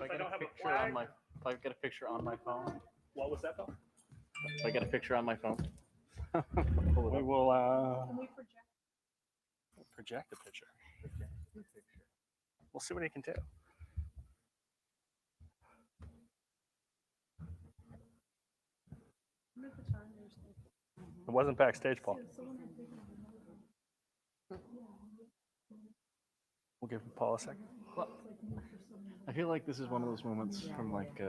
If I don't have a flag, if I get a picture on my phone, what was that, Bill? if I get a picture on my phone, We will project the picture. We'll see what he can do. It wasn't backstage, Paul. We'll give Paul a second. I feel like this is one of those moments from like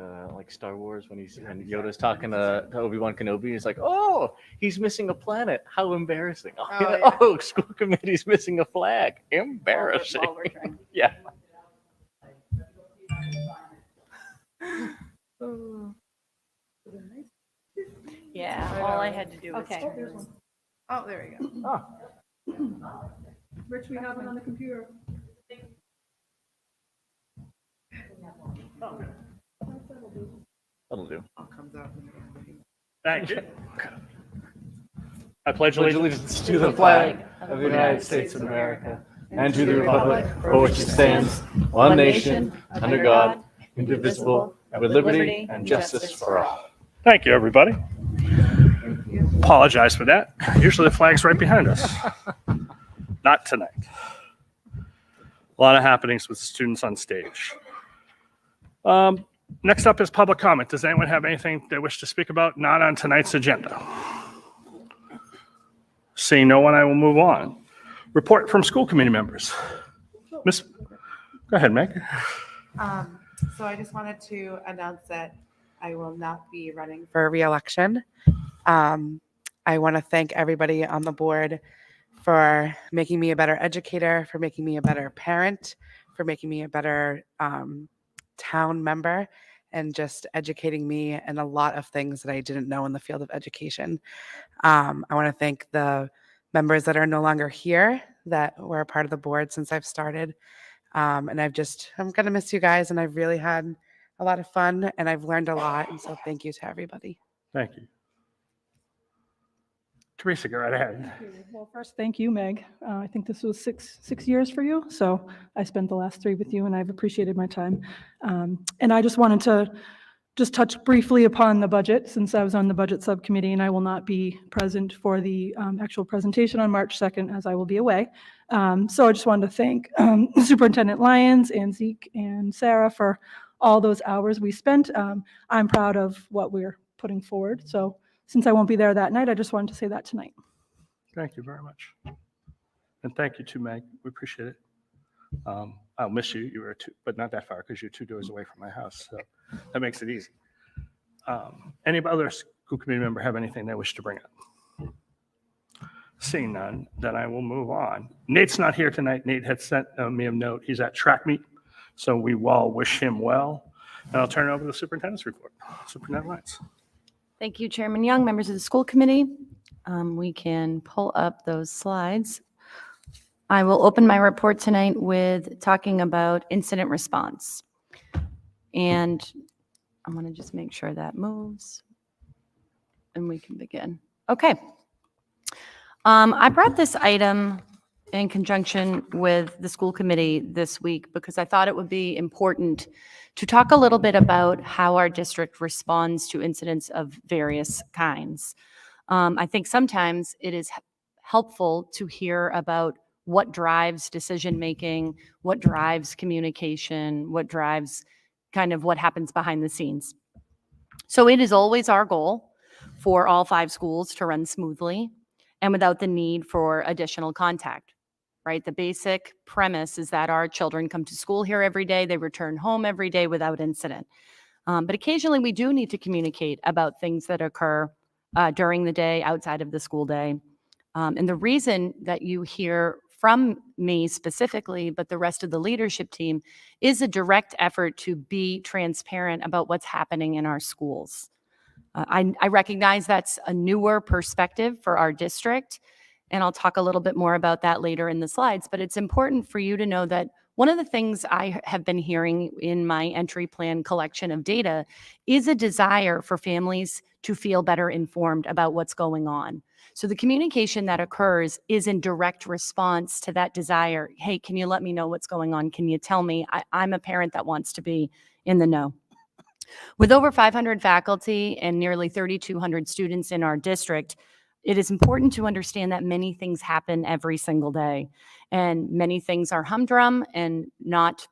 Star Wars when Yoda's talking to Obi-Wan Kenobi. He's like, "Oh, he's missing a planet. How embarrassing! Oh, yeah. school committee's missing a flag. Embarrassing." While we're trying. Yeah. Yeah, all I had to do was. Okay. There's one. Oh, there we go. Oh, Rich, we have it on the computer. that'll do. Thank you. I pledge allegiance to the flag of the United States of America and to the republic for which it stands, one nation, under God, indivisible, with liberty and justice for all. Thank you, everybody. Apologize for that. Usually the flag's right behind us. Not tonight. A lot of happenings with students on stage. Next up is public comment. Does anyone have anything they wish to speak about not on tonight's agenda? Seeing no one, I will move on. Report from school committee members. Miss, go ahead, Meg. So I just wanted to announce that I will not be running for re-election. I want to thank everybody on the board for making me a better educator, for making me a better parent, for making me a better town member, and just educating me in a lot of things that I didn't know in the field of education. I want to thank the members that are no longer here that were a part of the board since I've started. And I'm going to miss you guys, and I've really had a lot of fun, and I've learned a lot. And so thank you to everybody. Thank you. Teresa, go right ahead. Thank you. Well, first, thank you, Meg. I think this was six years for you. So I spent the last 3 with you, and I've appreciated my time. And I just wanted to just touch briefly upon the budget, since I was on the budget subcommittee, and I will not be present for the actual presentation on March 2nd, as I will be away. So I just wanted to thank Superintendent Lyons and Zeke and Sarah for all those hours we spent. I'm proud of what we're putting forward. So since I won't be there that night, I just wanted to say that tonight. Thank you very much. And thank you to Meg. We appreciate it. I'll miss you. You were but not that far because you're 2 doors away from my house. So that makes it easy. Any other school committee member have anything they wish to bring up? Seeing none, then I will move on. Nate's not here tonight. Nate had sent me a note. He's at track meet. So we all wish him well. And I'll turn it over to the superintendent's report. Superintendent Lyons. Thank you, Chairman Young, members of the school committee. We can pull up those slides. I will open my report tonight with talking about incident response. And I'm going to just make sure that moves and we can begin. Okay. I brought this item in conjunction with the school committee this week because I thought it would be important to talk a little bit about how our district responds to incidents of various kinds. I think sometimes it is helpful to hear about what drives decision-making, what drives communication, what drives kind of what happens behind the scenes. So it is always our goal for all 5 schools to run smoothly and without the need for additional contact, right? The basic premise is that our children come to school here every day, they return home every day without incident. But occasionally we do need to communicate about things that occur during the day, outside of the school day. And the reason that you hear from me specifically, but the rest of the leadership team, is a direct effort to be transparent about what's happening in our schools. I recognize that's a newer perspective for our district, and I'll talk a little bit more about that later in the slides, but it's important for you to know that one of the things I have been hearing in my entry plan collection of data is a desire for families to feel better informed about what's going on. So the communication that occurs is in direct response to that desire. Hey, can you let me know what's going on? Can you tell me? I'm a parent that wants to be in the know. With over 500 faculty and nearly 3,200 students in our district, it is important to understand that many things happen every single day, and many things are humdrum and not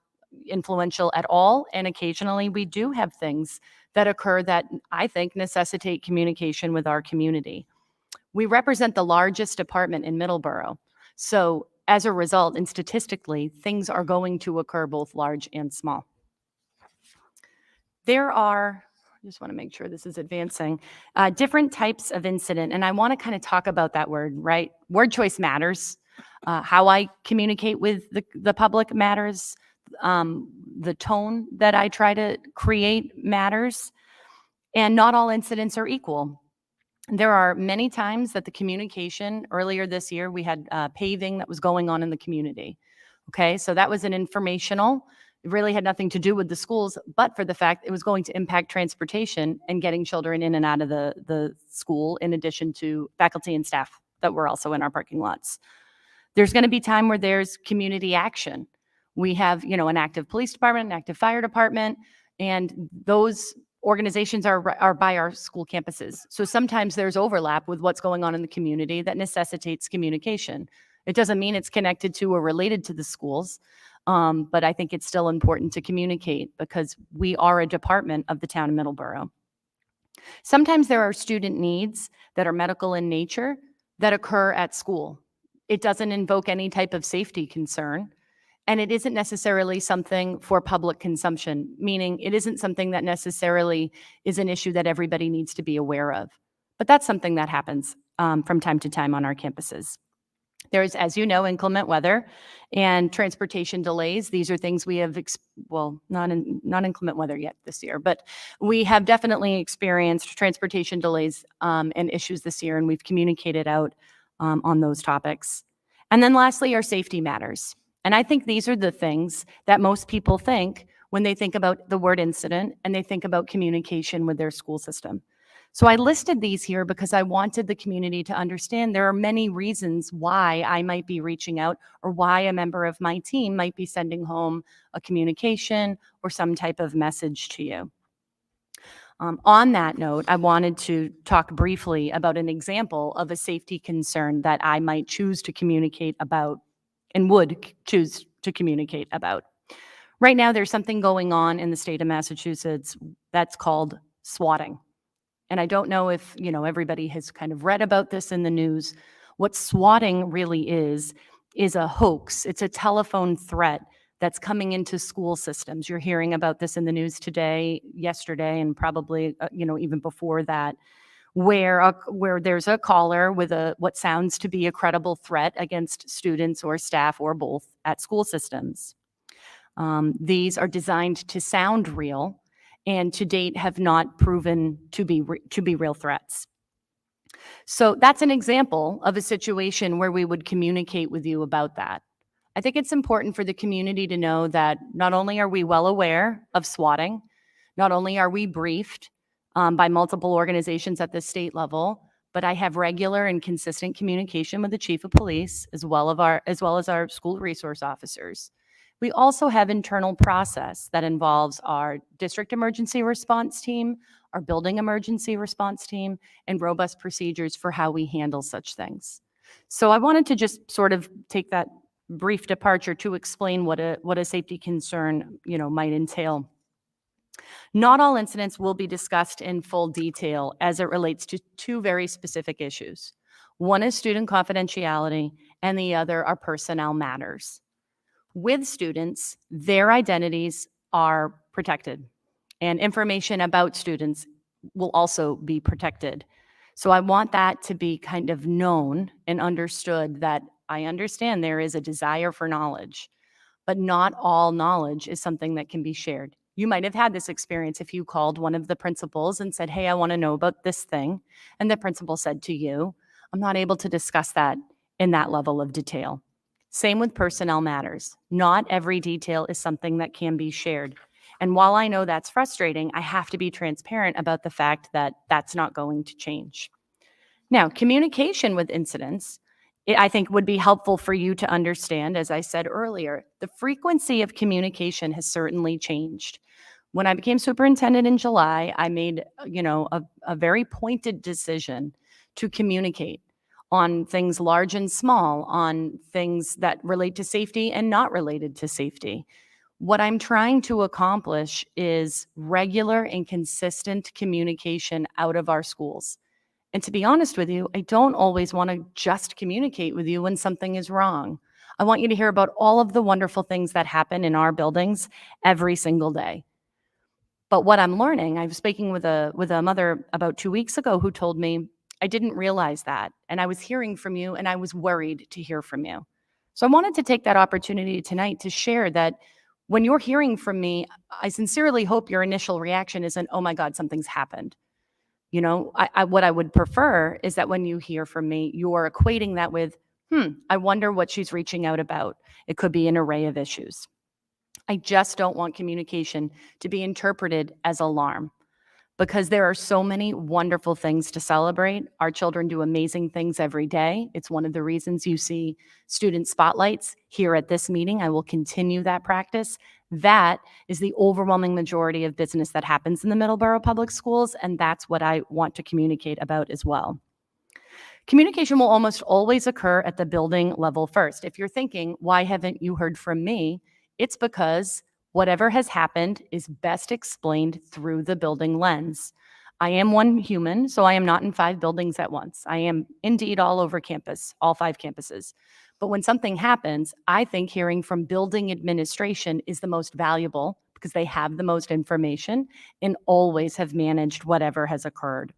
influential at all. And occasionally we do have things that occur that I think necessitate communication with our community. We represent the largest department in Middleborough. So as a result, and statistically, things are going to occur both large and small. There are, I just want to make sure this is advancing, different types of incident. And I want to kind of talk about that word, right? Word choice matters. How I communicate with the public matters. The tone that I try to create matters. And not all incidents are equal. There are many times that the communication, earlier this year, we had paving that was going on in the community. Okay, so that was an informational. It really had nothing to do with the schools, but for the fact it was going to impact transportation and getting children in and out of the school, in addition to faculty and staff that were also in our parking lots. There's going to be time where there's community action. We have, an active police department, an active fire department, and those organizations are by our school campuses. So sometimes there's overlap with what's going on in the community that necessitates communication. It doesn't mean it's connected to or related to the schools, but I think it's still important to communicate because we are a department of the town of Middleborough. Sometimes there are student needs that are medical in nature that occur at school. It doesn't invoke any type of safety concern. And it isn't necessarily something for public consumption, meaning it isn't something that necessarily is an issue that everybody needs to be aware of. But that's something that happens from time to time on our campuses. There's, as you know, inclement weather and transportation delays. These are things we have, not inclement weather yet this year, but we have definitely experienced transportation delays and issues this year, and we've communicated out on those topics. And then lastly, our safety matters. And I think these are the things that most people think when they think about the word incident and they think about communication with their school system. So I listed these here because I wanted the community to understand there are many reasons why I might be reaching out or why a member of my team might be sending home a communication or some type of message to you. On that note, I wanted to talk briefly about an example of a safety concern that I might choose to communicate about and would choose to communicate about. Right now, there's something going on in the state of Massachusetts that's called swatting. And I don't know if, everybody has kind of read about this in the news. What swatting really is a hoax. It's a telephone threat that's coming into school systems. You're hearing about this in the news today, yesterday, and probably, even before that, where there's a caller with what sounds to be a credible threat against students or staff or both at school systems. These are designed to sound real and to date have not proven to be real threats. So that's an example of a situation where we would communicate with you about that. I think it's important for the community to know that not only are we well aware of swatting, not only are we briefed by multiple organizations at the state level, but I have regular and consistent communication with the chief of police as well as our school resource officers. We also have internal process that involves our district emergency response team, our building emergency response team, and robust procedures for how we handle such things. So I wanted to just sort of take that brief departure to explain what a safety concern, might entail. Not all incidents will be discussed in full detail as it relates to two very specific issues. One is student confidentiality, and the other are personnel matters. With students, their identities are protected, and information about students will also be protected. So I want that to be kind of known and understood that I understand there is a desire for knowledge, but not all knowledge is something that can be shared. You might have had this experience if you called one of the principals and said, hey, I want to know about this thing. And the principal said to you, I'm not able to discuss that in that level of detail. Same with personnel matters. Not every detail is something that can be shared. And while I know that's frustrating, I have to be transparent about the fact that that's not going to change. Now, communication with incidents, I think would be helpful for you to understand, as I said earlier, the frequency of communication has certainly changed. When I became superintendent in July, I made, a very pointed decision to communicate on things large and small, on things that relate to safety and not related to safety. What I'm trying to accomplish is regular and consistent communication out of our schools. And to be honest with you, I don't always want to just communicate with you when something is wrong. I want you to hear about all of the wonderful things that happen in our buildings every single day. But what I'm learning, I was speaking with a mother about 2 weeks ago who told me, I didn't realize that. And I was hearing from you and I was worried to hear from you. So I wanted to take that opportunity tonight to share that when you're hearing from me, I sincerely hope your initial reaction isn't, oh my God, something's happened. What I would prefer is that when you hear from me, you're equating that with, I wonder what she's reaching out about. It could be an array of issues. I just don't want communication to be interpreted as alarm because there are so many wonderful things to celebrate. Our children do amazing things every day. It's one of the reasons you see student spotlights here at this meeting. I will continue that practice. That is the overwhelming majority of business that happens in the Middleborough Public Schools, and that's what I want to communicate about as well. Communication will almost always occur at the building level first. If you're thinking, why haven't you heard from me? It's because whatever has happened is best explained through the building lens. I am one human, so I am not in 5 buildings at once. I am indeed all over campus, all 5 campuses. But when something happens, I think hearing from building administration is the most valuable because they have the most information and always have managed whatever has occurred.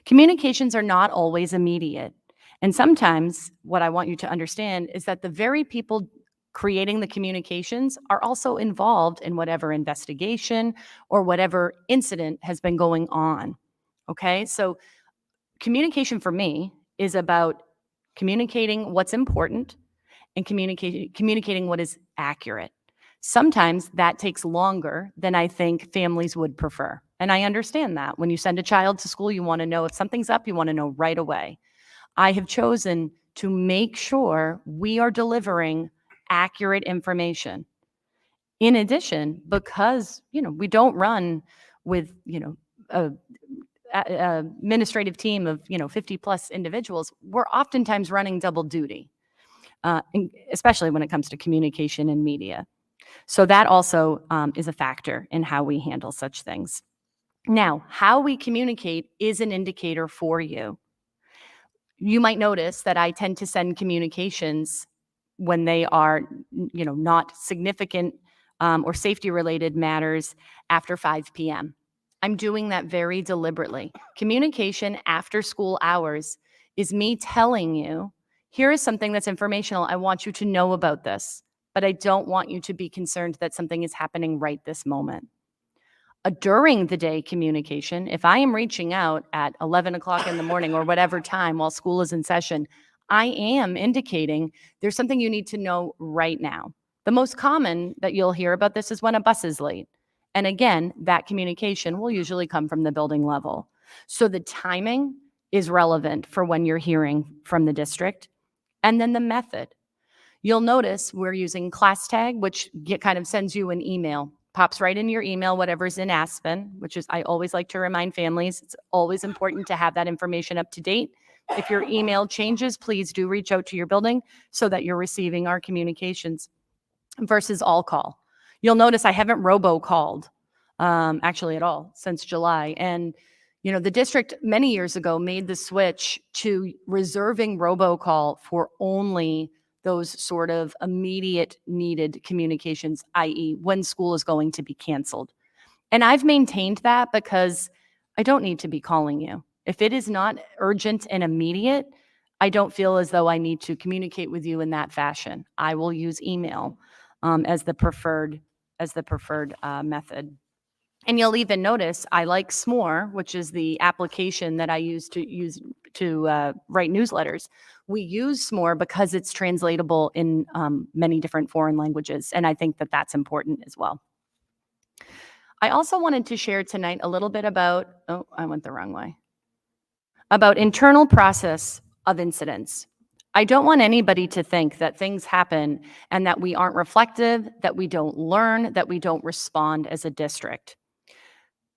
Communications are not always immediate. And sometimes what I want you to understand is that the very people creating the communications are also involved in whatever investigation or whatever incident has been going on. Okay, so communication for me is about communicating what's important and communicating what is accurate. Sometimes that takes longer than I think families would prefer. And I understand that. When you send a child to school, you want to know if something's up, you want to know right away. I have chosen to make sure we are delivering accurate information. In addition, because, we don't run with, a administrative team of, 50 plus individuals, we're oftentimes running double duty, especially when it comes to communication and media. So that also is a factor in how we handle such things. Now, how we communicate is an indicator for you. You might notice that I tend to send communications when they are, not significant or safety-related matters after 5 p.m. I'm doing that very deliberately. Communication after school hours is me telling you, here is something that's informational. I want you to know about this, but I don't want you to be concerned that something is happening right this moment. A during the day communication, if I am reaching out at 11 o'clock in the morning or whatever time while school is in session, I am indicating there's something you need to know right now. The most common that you'll hear about this is when a bus is late. And again, that communication will usually come from the building level. So the timing is relevant for when you're hearing from the district. And then the method. You'll notice we're using ClassTag, which kind of sends you an email. Pops right in your email, whatever's in Aspen, which is, I always like to remind families, it's always important to have that information up to date. If your email changes, please do reach out to your building so that you're receiving our communications versus all call. You'll notice I haven't robo-called actually at all since July. And, the district many years ago made the switch to reserving robocall for only those sort of immediate needed communications, i.e. when school is going to be canceled. And I've maintained that because I don't need to be calling you. If it is not urgent and immediate, I don't feel as though I need to communicate with you in that fashion. I will use email as the preferred method. And you'll even notice I like Smore, which is the application that I use to write newsletters. We use Smore because it's translatable in many different foreign languages, and I think that that's important as well. I also wanted to share tonight a little bit about, I went the wrong way, about internal process of incidents. I don't want anybody to think that things happen and that we aren't reflective, that we don't learn, that we don't respond as a district.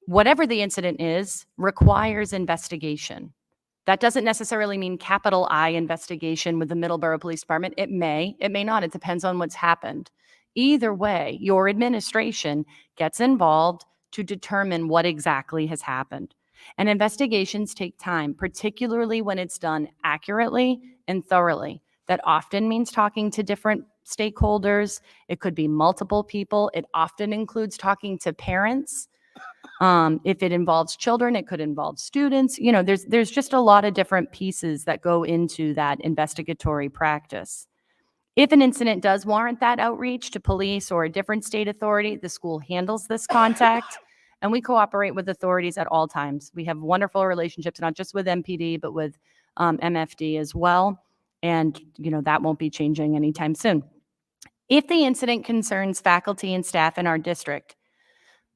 Whatever the incident is, requires investigation. That doesn't necessarily mean capital I investigation with the Middleborough Police Department. It may not. It depends on what's happened. Either way, your administration gets involved to determine what exactly has happened. And investigations take time, particularly when it's done accurately and thoroughly. That often means talking to different stakeholders. It could be multiple people. It often includes talking to parents. If it involves children, it could involve students. You know, there's just a lot of different pieces that go into that investigatory practice. If an incident does warrant that outreach to police or a different state authority, the school handles this contact, and we cooperate with authorities at all times. We have wonderful relationships, not just with MPD, but with MFD as well. And, you know, that won't be changing anytime soon. If the incident concerns faculty and staff in our district,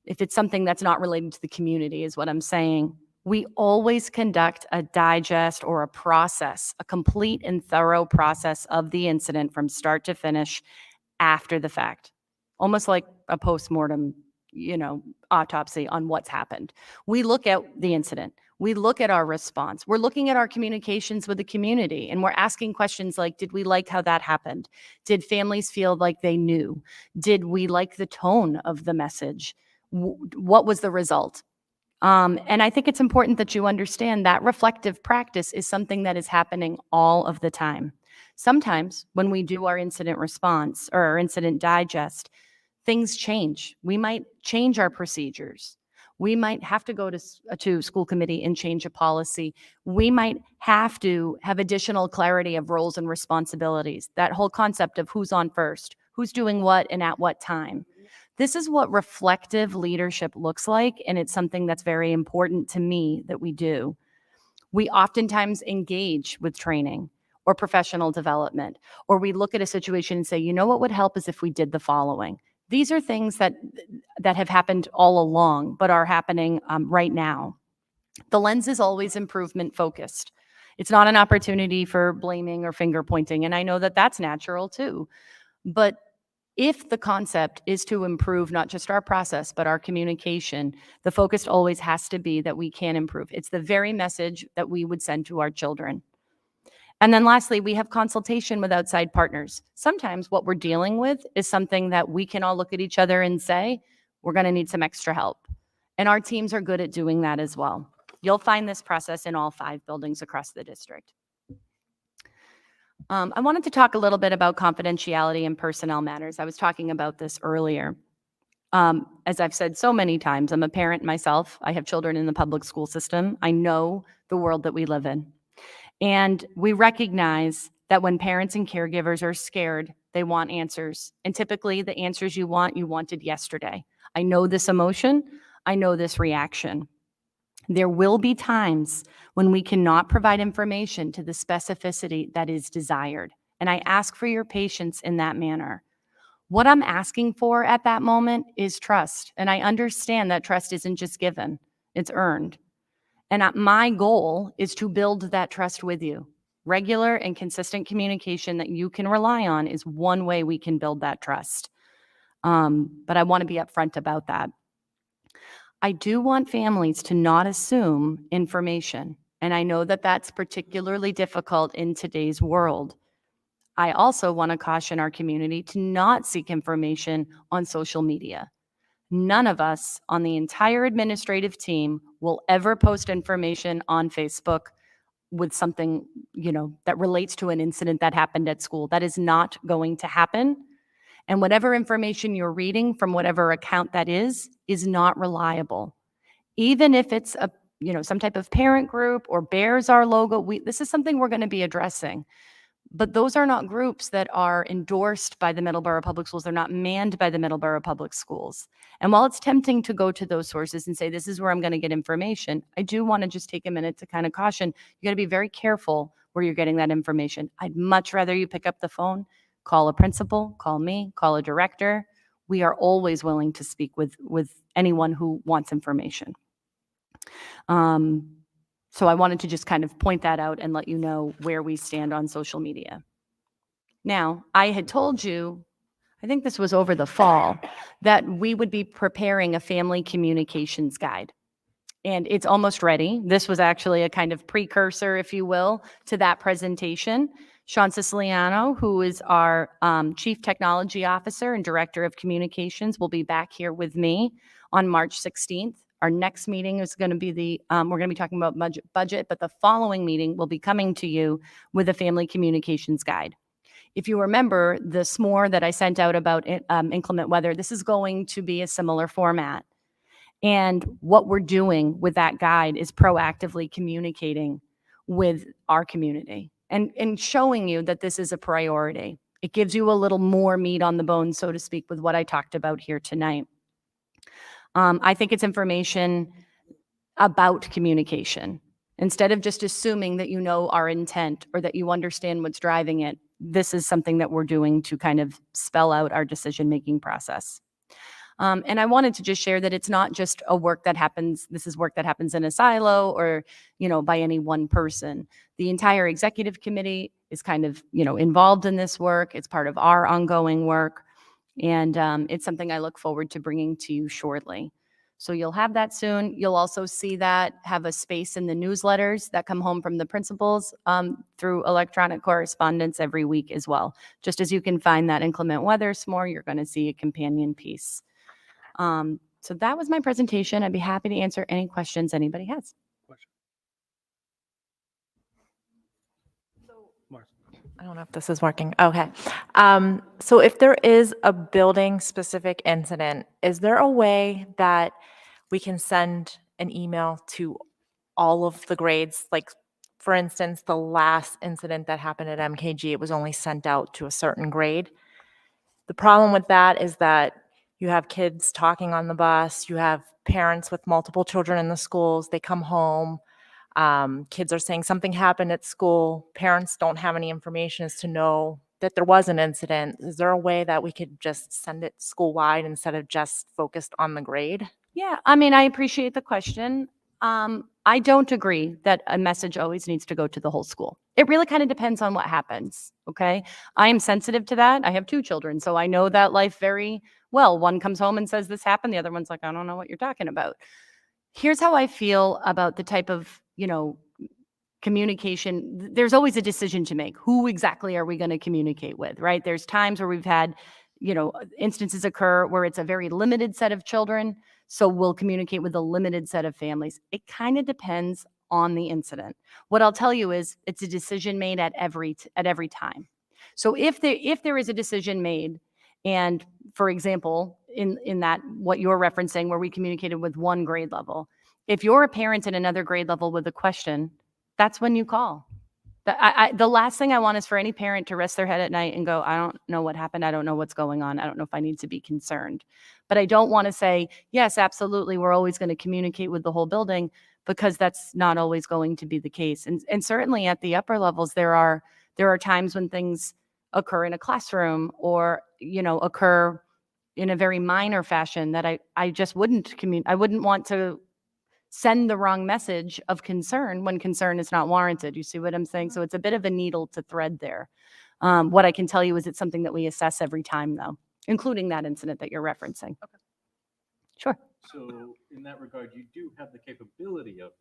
if it's something that's not related to the community is what I'm saying, we always conduct a digest or a process, a complete and thorough process of the incident from start to finish after the fact, almost like a postmortem, you know, autopsy on what's happened. We look at the incident. We look at our response. We're looking at our communications with the community, and we're asking questions like, did we like how that happened? Did families feel like they knew? Did we like the tone of the message? What was the result? And I think it's important that you understand that reflective practice is something that is happening all of the time. Sometimes when we do our incident response or our incident digest, things change. We might change our procedures. We might have to go to school committee and change a policy. We might have to have additional clarity of roles and responsibilities. That whole concept of who's on first, who's doing what and at what time. This is what reflective leadership looks like, and it's something that's very important to me that we do. We oftentimes engage with training or professional development, or we look at a situation and say, you know what would help is if we did the following. These are things that have happened all along, but are happening right now. The lens is always improvement focused. It's not an opportunity for blaming or finger pointing, and I know that that's natural too. But if the concept is to improve not just our process, but our communication, the focus always has to be that we can improve. It's the very message that we would send to our children. And then lastly, we have consultation with outside partners. Sometimes what we're dealing with is something that we can all look at each other and say, we're going to need some extra help. And our teams are good at doing that as well. You'll find this process in all 5 buildings across the district. I wanted to talk a little bit about confidentiality and personnel matters. I was talking about this earlier. As I've said so many times, I'm a parent myself. I have children in the public school system. I know the world that we live in. And we recognize that when parents and caregivers are scared, they want answers. And typically the answers you wanted yesterday. I know this emotion. I know this reaction. There will be times when we cannot provide information to the specificity that is desired. And I ask for your patience in that manner. What I'm asking for at that moment is trust. And I understand that trust isn't just given, it's earned. And my goal is to build that trust with you. Regular and consistent communication that you can rely on is one way we can build that trust. But I want to be upfront about that. I do want families to not assume information, and I know that that's particularly difficult in today's world. I also want to caution our community to not seek information on social media. None of us on the entire administrative team will ever post information on Facebook with something, you know, that relates to an incident that happened at school. That is not going to happen. And whatever information you're reading from whatever account that is not reliable. Even if it's a, you know, some type of parent group or bears our logo, this is something we're going to be addressing. But those are not groups that are endorsed by the Middleborough Public Schools. They're not manned by the Middleborough Public Schools. And while it's tempting to go to those sources and say, this is where I'm going to get information, I do want to just take a minute to kind of caution, you got to be very careful where you're getting that information. I'd much rather you pick up the phone, call a principal, call me, call a director. We are always willing to speak with anyone who wants information. So I wanted to just kind of point that out and let you know where we stand on social media. Now, I had told you, I think this was over the fall, that we would be preparing a family communications guide. And it's almost ready. This was actually a kind of precursor, if you will, to that presentation. Sean Siciliano, who is our Chief Technology Officer and Director of Communications, will be back here with me on March 16th. Our next meeting is going to be we're going to be talking about budget, but the following meeting will be coming to you with a family communications guide. If you remember the SMORE that I sent out about inclement weather, this is going to be a similar format. And what we're doing with that guide is proactively communicating with our community and showing you that this is a priority. It gives you a little more meat on the bone, so to speak, with what I talked about here tonight. I think it's information about communication. Instead of just assuming that you know our intent or that you understand what's driving it, this is something that we're doing to kind of spell out our decision-making process. And I wanted to just share that it's not just work that happens in a silo or, by any one person. The entire executive committee is kind of, involved in this work. It's part of our ongoing work. And it's something I look forward to bringing to you shortly. So you'll have that soon. You'll also see that have a space in the newsletters that come home from the principals through electronic correspondence every week as well. Just as you can find that inclement weather SMORE, you're going to see a companion piece. So that was my presentation. I'd be happy to answer any questions anybody has. I don't know if this is working. Okay. So if there is a building specific incident, is there a way that we can send an email to all of the grades? Like, for instance, the last incident that happened at MKG, it was only sent out to a certain grade. The problem with that is that you have kids talking on the bus, you have parents with multiple children in the schools, they come home, kids are saying something happened at school, parents don't have any information as to know that there was an incident. Is there a way that we could just send it school-wide instead of just focused on the grade? Yeah, I mean, I appreciate the question. I don't agree that a message always needs to go to the whole school. It really kind of depends on what happens, okay? I am sensitive to that. I have 2 children, so I know that life very well. One comes home and says this happened. The other one's like, I don't know what you're talking about. Here's how I feel about the type of, communication. There's always a decision to make. Who exactly are we going to communicate with, right? There's times where we've had, instances occur where it's a very limited set of children. So we'll communicate with a limited set of families. It kind of depends on the incident. What I'll tell you is it's a decision made at every time. So if there is a decision made, and for example, in that what you're referencing where we communicated with one grade level, if you're a parent in another grade level with a question, that's when you call. The last thing I want is for any parent to rest their head at night and go, I don't know what happened. I don't know what's going on. I don't know if I need to be concerned. But I don't want to say, yes, absolutely, we're always going to communicate with the whole building, because that's not always going to be the case. And certainly at the upper levels, there are times when things occur in a classroom or, occur in a very minor fashion that I just wouldn't I wouldn't want to send the wrong message of concern when concern is not warranted. You see what I'm saying? So it's a bit of a needle to thread there. What I can tell you is it's something that we assess every time, though, including that incident that you're referencing. Okay. Sure. So in that regard, you do have the capability of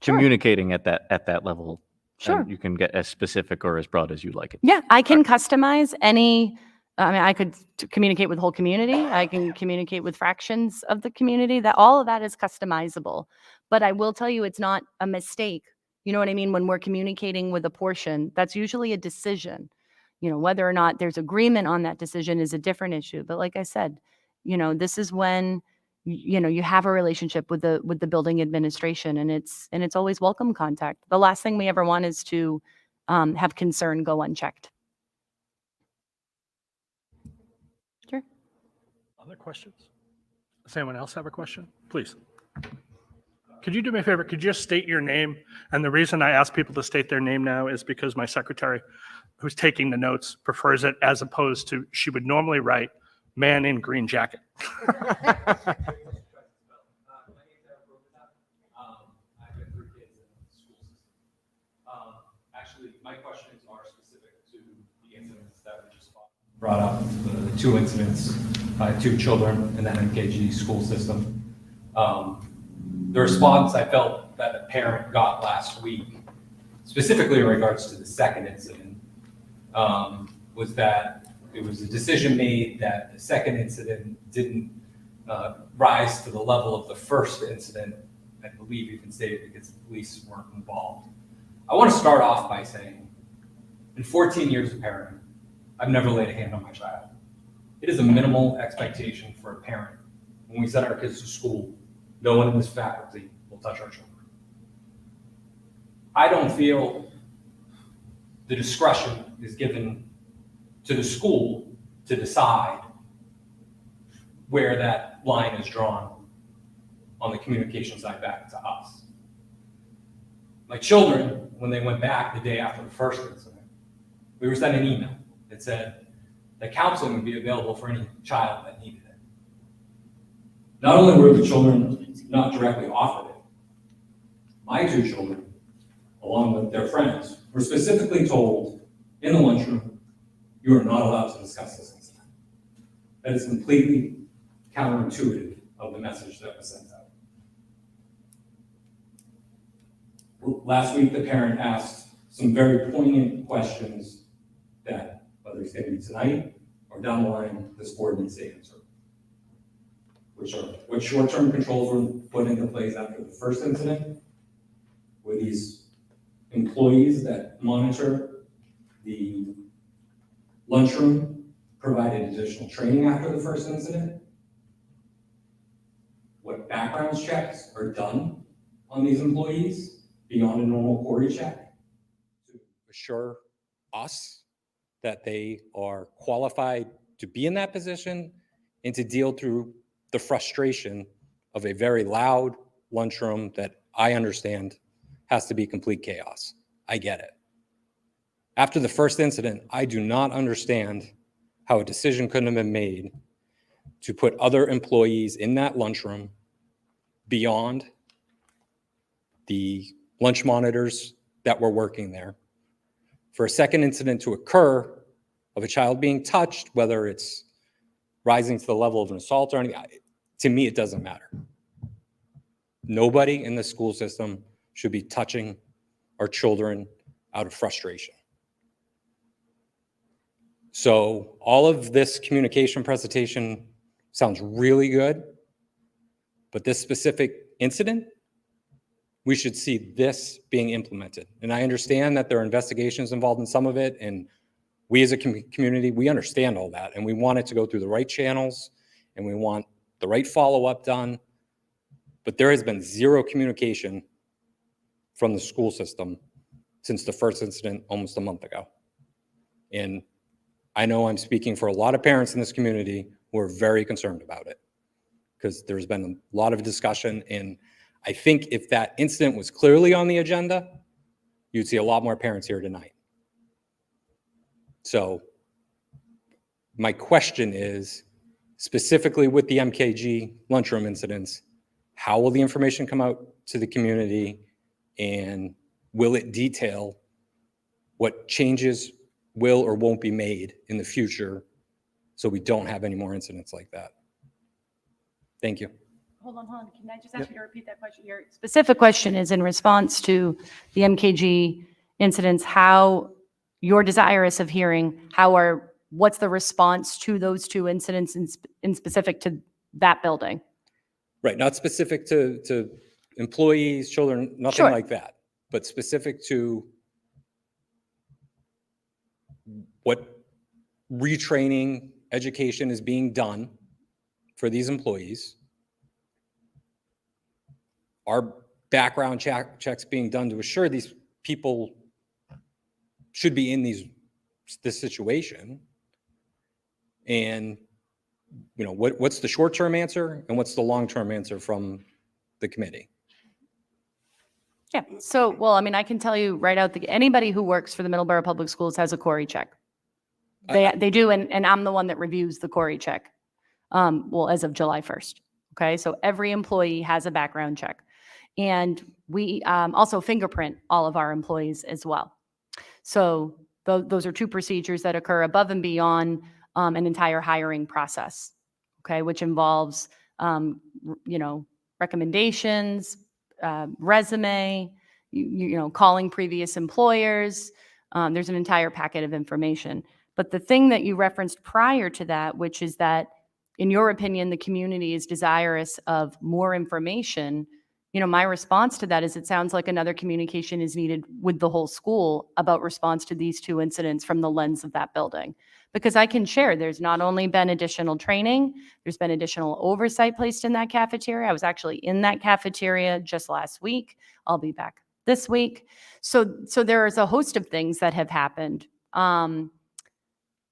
Sure. communicating at that level. Sure. And you can get as specific or as broad as you like it. Yeah, I can customize any. I could communicate with the whole community. I can communicate with fractions of the community. That all of that is customizable. But I will tell you, it's not a mistake. You know what I mean? When we're communicating with a portion, that's usually a decision. Whether or not there's agreement on that decision is a different issue. But like I said, this is when you have a relationship with the building administration, and it's always welcome contact. The last thing we ever want is to have concern go unchecked. Sure. Other questions? Does anyone else have a question? Please. Could you do me a favor? Could you just state your name? And the reason I ask people to state their name now is because my secretary, who's taking the notes, prefers it as opposed to, she would normally write man in green jacket. actually, my questions are specific to the incidents that were just brought up, the two incidents, two children in that MKG school system. The response I felt that the parent got last week, specifically in regards to the second incident, was that it was a decision made that the second incident didn't rise to the level of the first incident. I believe you can state because the police weren't involved. I want to start off by saying, in 14 years of parenting, I've never laid a hand on my child. It is a minimal expectation for a parent. When we send our kids to school, no one in this faculty will touch our children. I don't feel the discretion is given to the school to decide where that line is drawn on the communication side back to us. My children, when they went back the day after the first incident, we were sent an email that said that counseling would be available for any child that needed it. Not only were the children not directly offered it, my two children, along with their friends, were specifically told in the lunchroom, you are not allowed to discuss this incident. That is completely counterintuitive of the message that was sent out. Last week, the parent asked some very poignant questions that, whether it's going to be tonight or down the line, this board needs to answer. Which are, what short-term controls were put into place after the first incident? Were these employees that monitor the lunchroom provided additional training after the first incident? What background checks are done on these employees beyond a normal query check? To assure us that they are qualified to be in that position and to deal through the frustration of a very loud lunchroom that I understand has to be complete chaos. I get it. After the first incident, I do not understand how a decision couldn't have been made to put other employees in that lunchroom beyond the lunch monitors that were working there. For a second incident to occur of a child being touched, whether it's rising to the level of an assault or anything, to me, it doesn't matter. Nobody in the school system should be touching our children out of frustration. So all of this communication presentation sounds really good, but this specific incident, we should see this being implemented. And I understand that there are investigations involved in some of it, and we as a community, we understand all that, and we want it to go through the right channels, and we want the right follow-up done. But there has been zero communication from the school system since the first incident almost a month ago. And I know I'm speaking for a lot of parents in this community who are very concerned about it, because there's been a lot of discussion. And I think if that incident was clearly on the agenda, you'd see a lot more parents here tonight. So my question is, specifically with the MKG lunchroom incidents, how will the information come out to the community, and will it detail what changes will or won't be made in the future so we don't have any more incidents like that? Thank you. Hold on. Can I just ask you to repeat that question? Your specific question is in response to the MKG incidents, how you're desirous of hearing what's the response to those two incidents in specific to that building? Right, not specific to employees, children, nothing Sure. like that, but specific to what retraining education is being done for these employees. Are background checks being done to assure these people should be in this situation? And what's the short-term answer and what's the long-term answer from the committee? Yeah. So, well, I mean, I can tell you right out anybody who works for the Middleborough Public Schools has a Corey check. They do, and I'm the one that reviews the Corey check. Well, as of July 1st. Okay, so every employee has a background check, and we also fingerprint all of our employees as well. So those are two procedures that occur above and beyond an entire hiring process, okay, which involves, recommendations, resume, calling previous employers. There's an entire packet of information. But the thing that you referenced prior to that, which is that, in your opinion, the community is desirous of more information, my response to that is it sounds like another communication is needed with the whole school about response to these two incidents from the lens of that building. Because I can share, there's not only been additional training, there's been additional oversight placed in that cafeteria. I was actually in that cafeteria just last week. I'll be back this week. So there is a host of things that have happened. And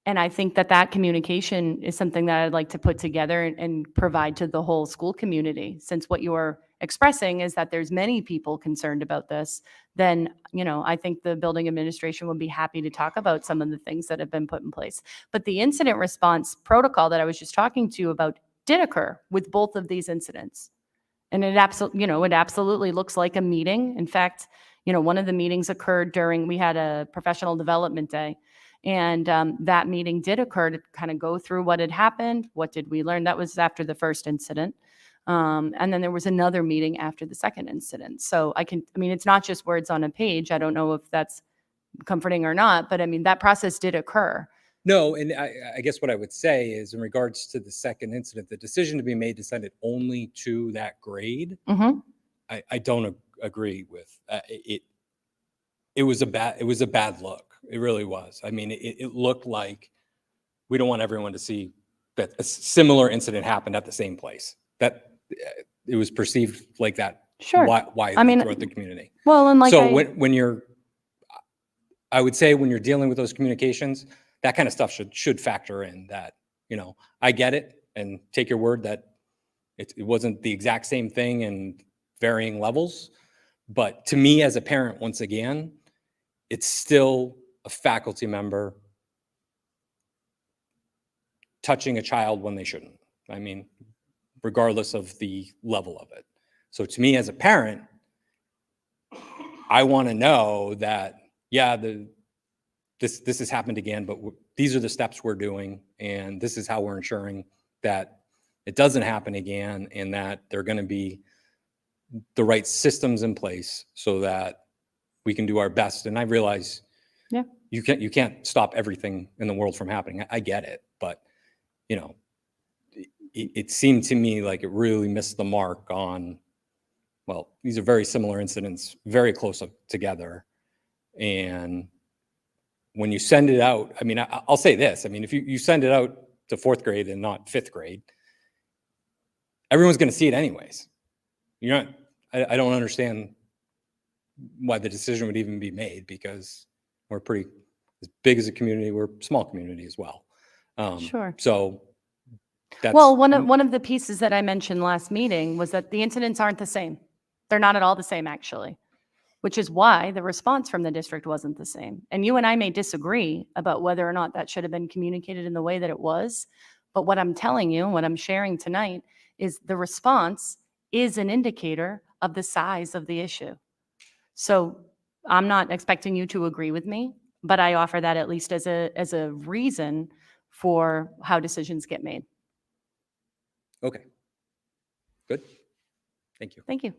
I think that communication is something that I'd like to put together and provide to the whole school community. Since what you're expressing is that there's many people concerned about this, then, I think the building administration would be happy to talk about some of the things that have been put in place. But the incident response protocol that I was just talking to you about did occur with both of these incidents. And it absolutely looks like a meeting. In fact, one of the meetings occurred we had a professional development day. And that meeting did occur to kind of go through what had happened. What did we learn? That was after the first incident. And then there was another meeting after the second incident. So it's not just words on a page. I don't know if that's comforting or not, but that process did occur. No, and I guess what I would say is, in regards to the second incident, the decision to be made to send it only to that grade, Mm-hmm. I don't agree with. It was a bad look. It really was. It looked like we don't want everyone to see that a similar incident happened at the same place. That it was perceived like that. Sure. Why throughout the community. Well, and I would say when you're dealing with those communications, that kind of stuff should factor in. That, I get it, and take your word that it wasn't the exact same thing in varying levels. But to me, as a parent, once again, it's still a faculty member touching a child when they shouldn't. Regardless of the level of it. So to me, as a parent, I want to know that, this has happened again, but these are the steps we're doing, and this is how we're ensuring that it doesn't happen again, and that there are going to be the right systems in place so that we can do our best. And I realize you can't stop everything in the world from happening. I get it, but it seemed to me like it really missed the mark on, these are very similar incidents, very close together. And when you send it out, I'll say this, if you send it out to fourth grade and not fifth grade, everyone's going to see it anyways. I don't understand why the decision would even be made, because we're pretty as big as a community. We're a small community as well. Sure. So well, one of the pieces that I mentioned last meeting was that the incidents aren't the same. They're not at all the same, actually, which is why the response from the district wasn't the same. And you and I may disagree about whether or not that should have been communicated in the way that it was. But what I'm telling you, what I'm sharing tonight, is the response is an indicator of the size of the issue. So I'm not expecting you to agree with me, but I offer that at least as a reason for how decisions get made. Okay. Good. Thank you. Thank you.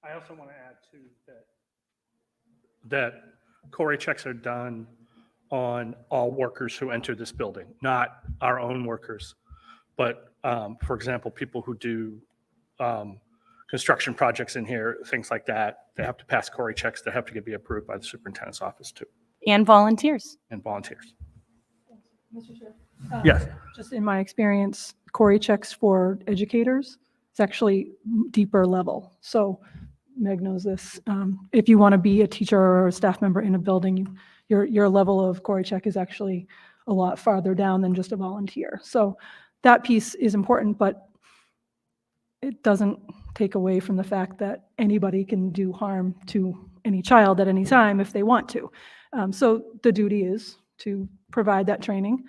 I also want to add too that Corey checks are done on all workers who enter this building, not our own workers, but for example, people who do construction projects in here, things like that. They have to pass Corey checks. They have to be approved by the superintendent's office too, And volunteers. and volunteers. Mr. Chair. Yes. Just in my experience, Corey checks for educators, it's actually deeper level. So Meg knows this. If you want to be a teacher or a staff member in a building, your level of Corey check is actually a lot farther down than just a volunteer. So that piece is important, but it doesn't take away from the fact that anybody can do harm to any child at any time if they want to. So the duty is to provide that training.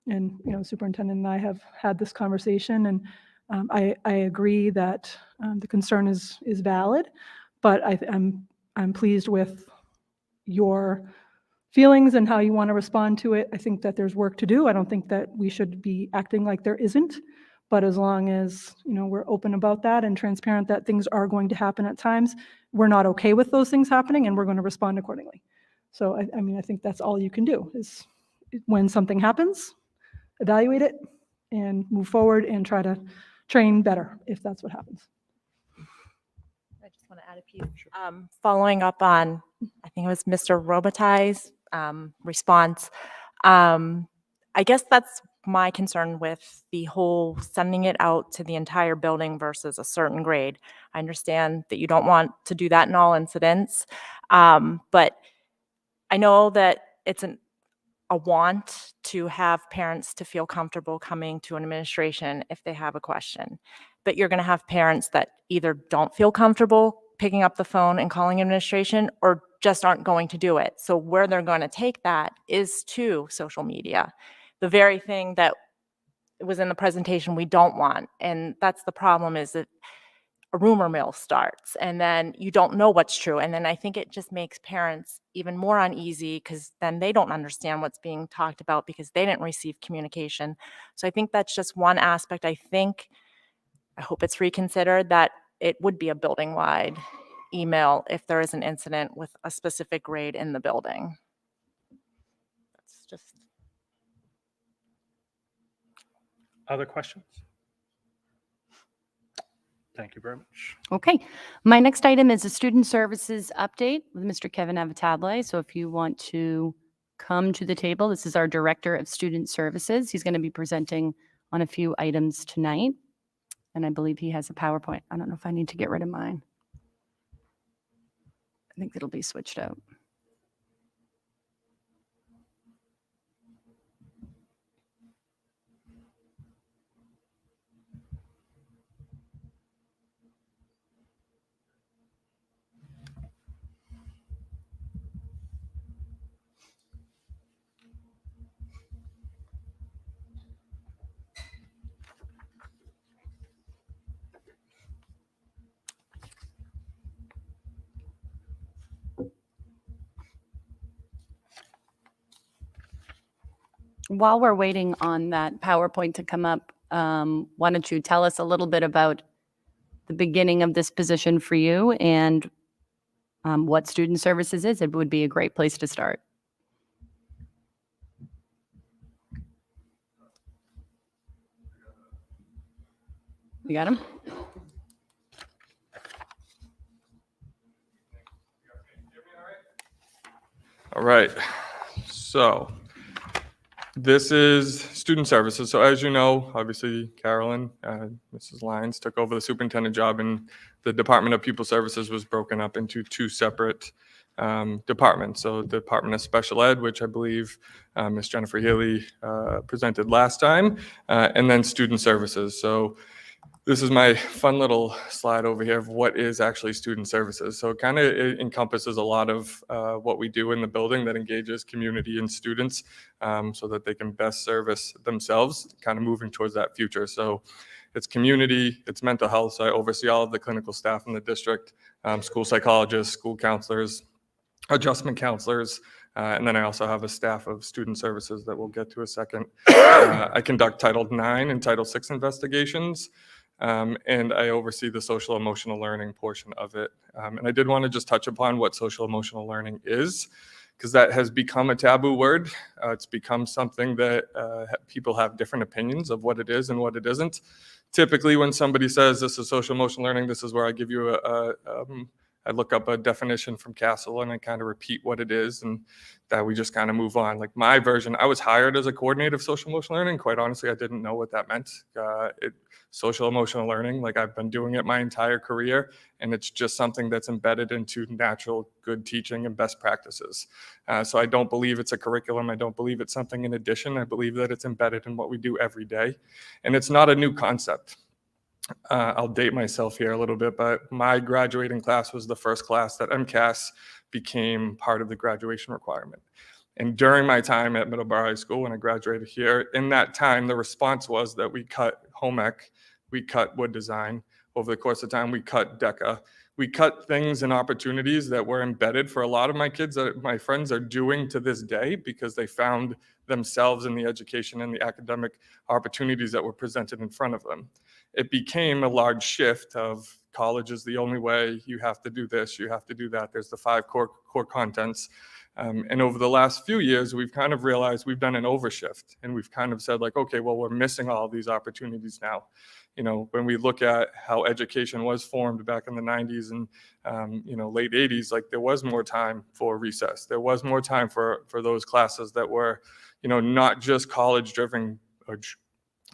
And, superintendent and I have had this conversation, and I agree that the concern is valid, but I'm pleased with your feelings and how you want to respond to it. I think that there's work to do. I don't think that we should be acting like there isn't. But as long as, we're open about that and transparent that things are going to happen at times, we're not okay with those things happening and we're going to respond accordingly. So I think that's all you can do is when something happens, evaluate it and move forward and try to train better if that's what happens. I just want to add a piece. Following up on, I think it was Mr. Robitaille's response. I guess that's my concern with the whole sending it out to the entire building versus a certain grade. I understand that you don't want to do that in all incidents, but I know that it's a want to have parents to feel comfortable coming to an administration if they have a question. But you're going to have parents that either don't feel comfortable picking up the phone and calling administration or just aren't going to do it. So where they're going to take that is to social media, the very thing that was in the presentation we don't want. And that's the problem, is that a rumor mill starts and then you don't know what's true. And then I think it just makes parents even more uneasy because then they don't understand what's being talked about because they didn't receive communication. So I think that's just one aspect. I hope it's reconsidered that it would be a building-wide email if there is an incident with a specific grade in the building. That's just. Other questions? Thank you very much. Okay, my next item is a student services update with Mr. Kevin Avatable. So if you want to come to the table, this is our Director of Student Services. He's going to be presenting on a few items tonight. And I believe he has a PowerPoint. I don't know if I need to get rid of mine. I think it'll be switched out. While we're waiting on that PowerPoint to come up, why don't you tell us a little bit about the beginning of this position for you and what student services is? It would be a great place to start. You got him? All right, so this is student services. So as you know, obviously Carolyn, Mrs. Lyons took over the superintendent job, and the Department of Pupil Services was broken up into two separate departments. So the Department of Special Ed, which I believe Ms. Jennifer Healy presented last time, and then student services. So this is my fun little slide over here of what is actually student services. So it kind of encompasses a lot of what we do in the building that engages community and students so that they can best service themselves, kind of moving towards that future. So it's community, it's mental health. So I oversee all of the clinical staff in the district, school psychologists, school counselors, adjustment counselors, and then I also have a staff of student services that we'll get to a second. I conduct Title IX and Title VI investigations. And I oversee the social emotional learning portion of it. And I did want to just touch upon what social emotional learning is, because that has become a taboo word. It's become something that people have different opinions of what it is and what it isn't. Typically, when somebody says this is social emotional learning, this is where I give you I look up a definition from Castle and I kind of repeat what it is, and that we just kind of move on. Like my version, I was hired as a coordinator of social emotional learning. Quite honestly, I didn't know what that meant. Social emotional learning, like I've been doing it my entire career, and it's just something that's embedded into natural good teaching and best practices. So I don't believe it's a curriculum. I don't believe it's something in addition. I believe that it's embedded in what we do every day, and it's not a new concept. I'll date myself here a little bit, but my graduating class was the first class that MCAS became part of the graduation requirement. And during my time at Middleborough High School, when I graduated here, in that time, the response was that we cut home ec, we cut wood design. Over the course of time, we cut DECA. We cut things and opportunities that were embedded for a lot of my kids that my friends are doing to this day because they found themselves in the education and the academic opportunities that were presented in front of them. It became a large shift of college is the only way, you have to do this, you have to do that. There's the 5 core contents. And over the last few years, we've kind of realized we've done an overshift and we've kind of said like, okay, well, we're missing all of these opportunities now. You know, when we look at how education was formed back in the 90s and, late 80s, like there was more time for recess. There was more time for those classes that were, not just college-driven or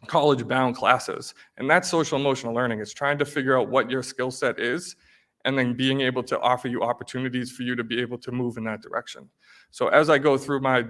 college-bound classes. And that's social emotional learning. It's trying to figure out what your skill set is and then being able to offer you opportunities for you to be able to move in that direction. So as I go through my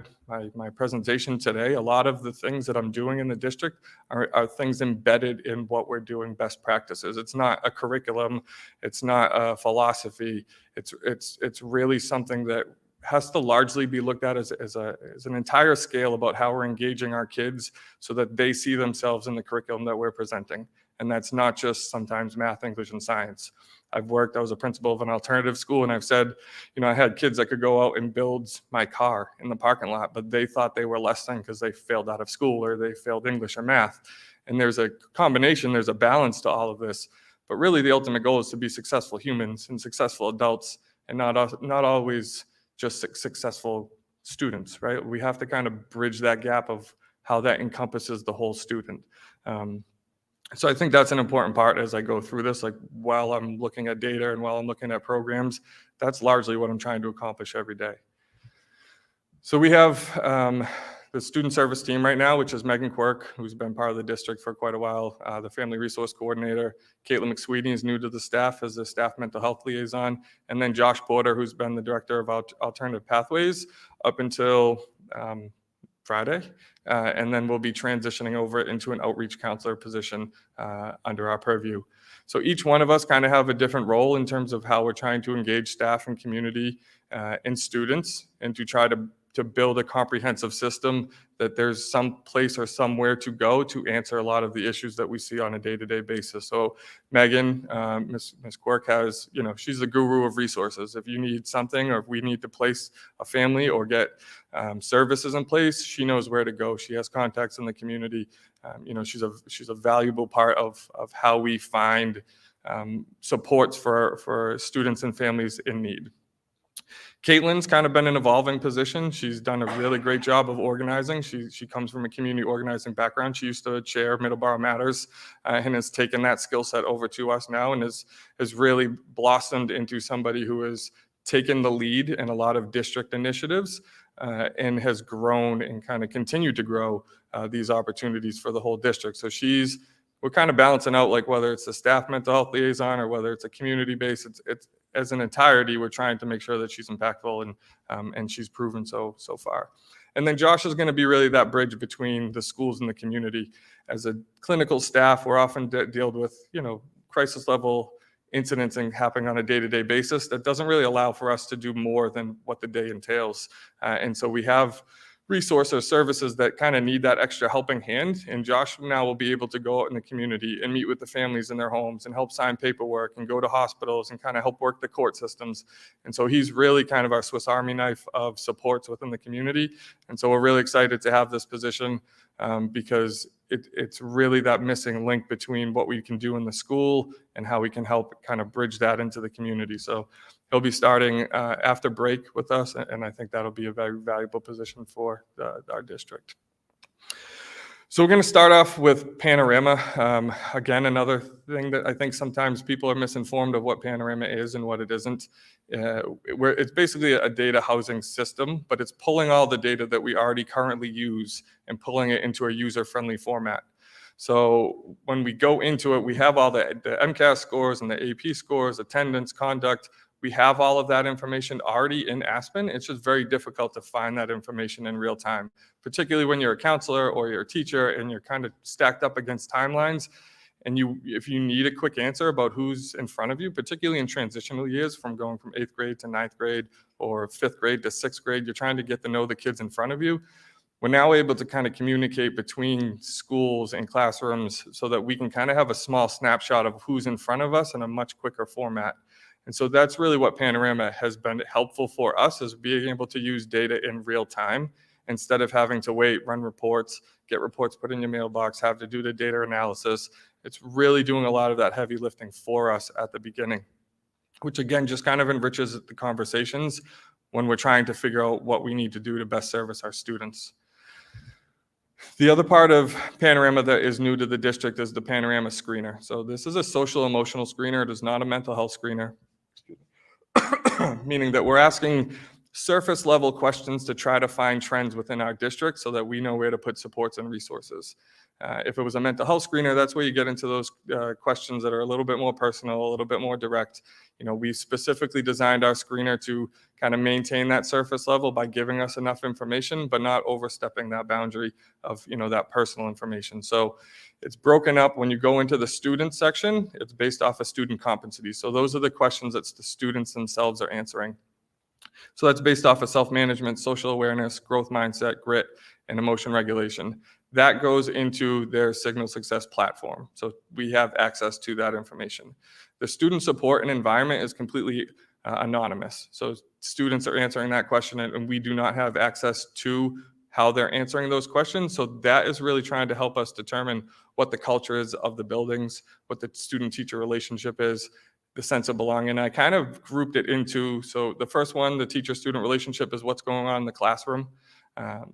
presentation today, a lot of the things that I'm doing in the district are things embedded in what we're doing, best practices. It's not a curriculum, it's not a philosophy, it's really something that has to largely be looked at as an entire scale about how we're engaging our kids so that they see themselves in the curriculum that we're presenting. And that's not just sometimes math, English, and science. I was a principal of an alternative school, and I've said, I had kids that could go out and build my car in the parking lot, but they thought they were less than because they failed out of school or they failed English or math. And there's a combination, there's a balance to all of this. But really the ultimate goal is to be successful humans and successful adults and not always just successful students, right? We have to kind of bridge that gap of how that encompasses the whole student. So I think that's an important part as I go through this, like while I'm looking at data and while I'm looking at programs, that's largely what I'm trying to accomplish every day. So we have the student service team right now, which is Megan Quirk, who's been part of the district for quite a while, the family resource coordinator. Caitlin McSweeney is new to the staff as the staff mental health liaison. And then Josh Porter, who's been the director of alternative pathways up until Friday. And then we'll be transitioning over into an outreach counselor position under our purview. So each one of us kind of have a different role in terms of how we're trying to engage staff and community and students and to try to build a comprehensive system that there's some place or somewhere to go to answer a lot of the issues that we see on a day-to-day basis. So Megan, Ms. Quirk has, she's the guru of resources. If you need something or if we need to place a family or get services in place, she knows where to go. She has contacts in the community. She's a valuable part of how we find supports for students and families in need. Caitlin's kind of been an evolving position. She's done a really great job of organizing. She comes from a community organizing background. She used to chair Middleborough Matters and has taken that skill set over to us now and has really blossomed into somebody who has taken the lead in a lot of district initiatives and has grown and kind of continued to grow these opportunities for the whole district. So we're kind of balancing out like whether it's the staff mental health liaison or whether it's a community base, it's as an entirety, we're trying to make sure that she's impactful and she's proven so far. And then Josh is going to be really that bridge between the schools and the community. As a clinical staff, we're often dealt with, crisis level incidents and happening on a day-to-day basis. That doesn't really allow for us to do more than what the day entails. And so we have resources or services that kind of need that extra helping hand. And Josh now will be able to go out in the community and meet with the families in their homes and help sign paperwork and go to hospitals and kind of help work the court systems. And so he's really kind of our Swiss Army knife of supports within the community. And so we're really excited to have this position because it's really that missing link between what we can do in the school and how we can help kind of bridge that into the community. So he'll be starting after break with us, and I think that'll be a very valuable position for our district. So we're going to start off with Panorama. Again, another thing that I think sometimes people are misinformed of what Panorama is and what it isn't. It's basically a data housing system, but it's pulling all the data that we already currently use and pulling it into a user-friendly format. So when we go into it, we have all the MCAS scores and the AP scores, attendance, conduct. We have all of that information already in Aspen. It's just very difficult to find that information in real time, particularly when you're a counselor or you're a teacher and you're kind of stacked up against timelines. And if you need a quick answer about who's in front of you, particularly in transitional years from going from 8th grade to 9th grade or 5th grade to 6th grade, you're trying to get to know the kids in front of you. We're now able to kind of communicate between schools and classrooms so that we can kind of have a small snapshot of who's in front of us in a much quicker format. And so that's really what Panorama has been helpful for us, is being able to use data in real time instead of having to wait, run reports, get reports put in your mailbox, have to do the data analysis. It's really doing a lot of that heavy lifting for us at the beginning, which again just kind of enriches the conversations when we're trying to figure out what we need to do to best service our students. The other part of Panorama that is new to the district is the Panorama Screener. So this is a social emotional screener. It is not a mental health screener, meaning that we're asking surface level questions to try to find trends within our district so that we know where to put supports and resources. If it was a mental health screener, that's where you get into those questions that are a little bit more personal, a little bit more direct. You know, we specifically designed our screener to kind of maintain that surface level by giving us enough information, but not overstepping that boundary of, you know, that personal information. So it's broken up. When you go into the student section, it's based off of student competency. So those are the questions that the students themselves are answering. So that's based off of self-management, social awareness, growth mindset, grit, and emotion regulation. That goes into their Signal Success platform. So we have access to that information. The student support and environment is completely anonymous. So students are answering that question and we do not have access to how they're answering those questions. So that is really trying to help us determine what the culture is of the buildings, what the student-teacher relationship is, the sense of belonging. I kind of grouped it into, so the first one, the teacher-student relationship, is what's going on in the classroom.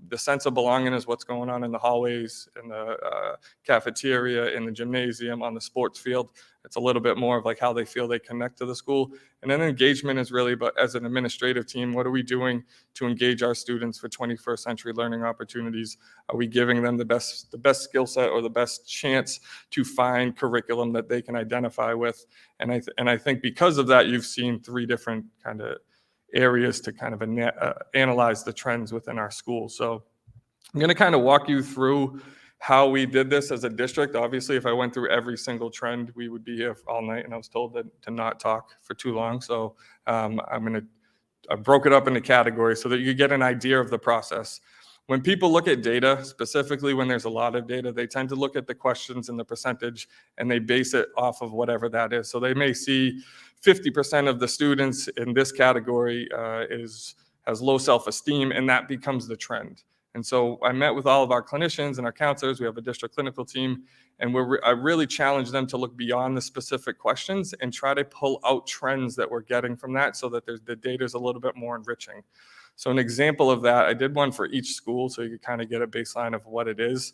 The sense of belonging is what's going on in the hallways, in the cafeteria, in the gymnasium, on the sports field. It's a little bit more of like how they feel they connect to the school. And then engagement is really, but as an administrative team, what are we doing to engage our students for 21st century learning opportunities? Are we giving them the best skill set or the best chance to find curriculum that they can identify with? And I think because of that, you've seen three different kind of areas to kind of analyze the trends within our school. So I'm going to kind of walk you through how we did this as a district. Obviously, if I went through every single trend, we would be here all night, and I was told to not talk for too long. So I broke it up into categories so that you get an idea of the process. When people look at data, specifically when there's a lot of data, they tend to look at the questions and the percentage, and they base it off of whatever that is. So they may see 50% of the students in this category has low self-esteem, and that becomes the trend. And so I met with all of our clinicians and our counselors. We have a district clinical team, and I really challenged them to look beyond the specific questions and try to pull out trends that we're getting from that so that the data is a little bit more enriching. So an example of that, I did one for each school so you could kind of get a baseline of what it is.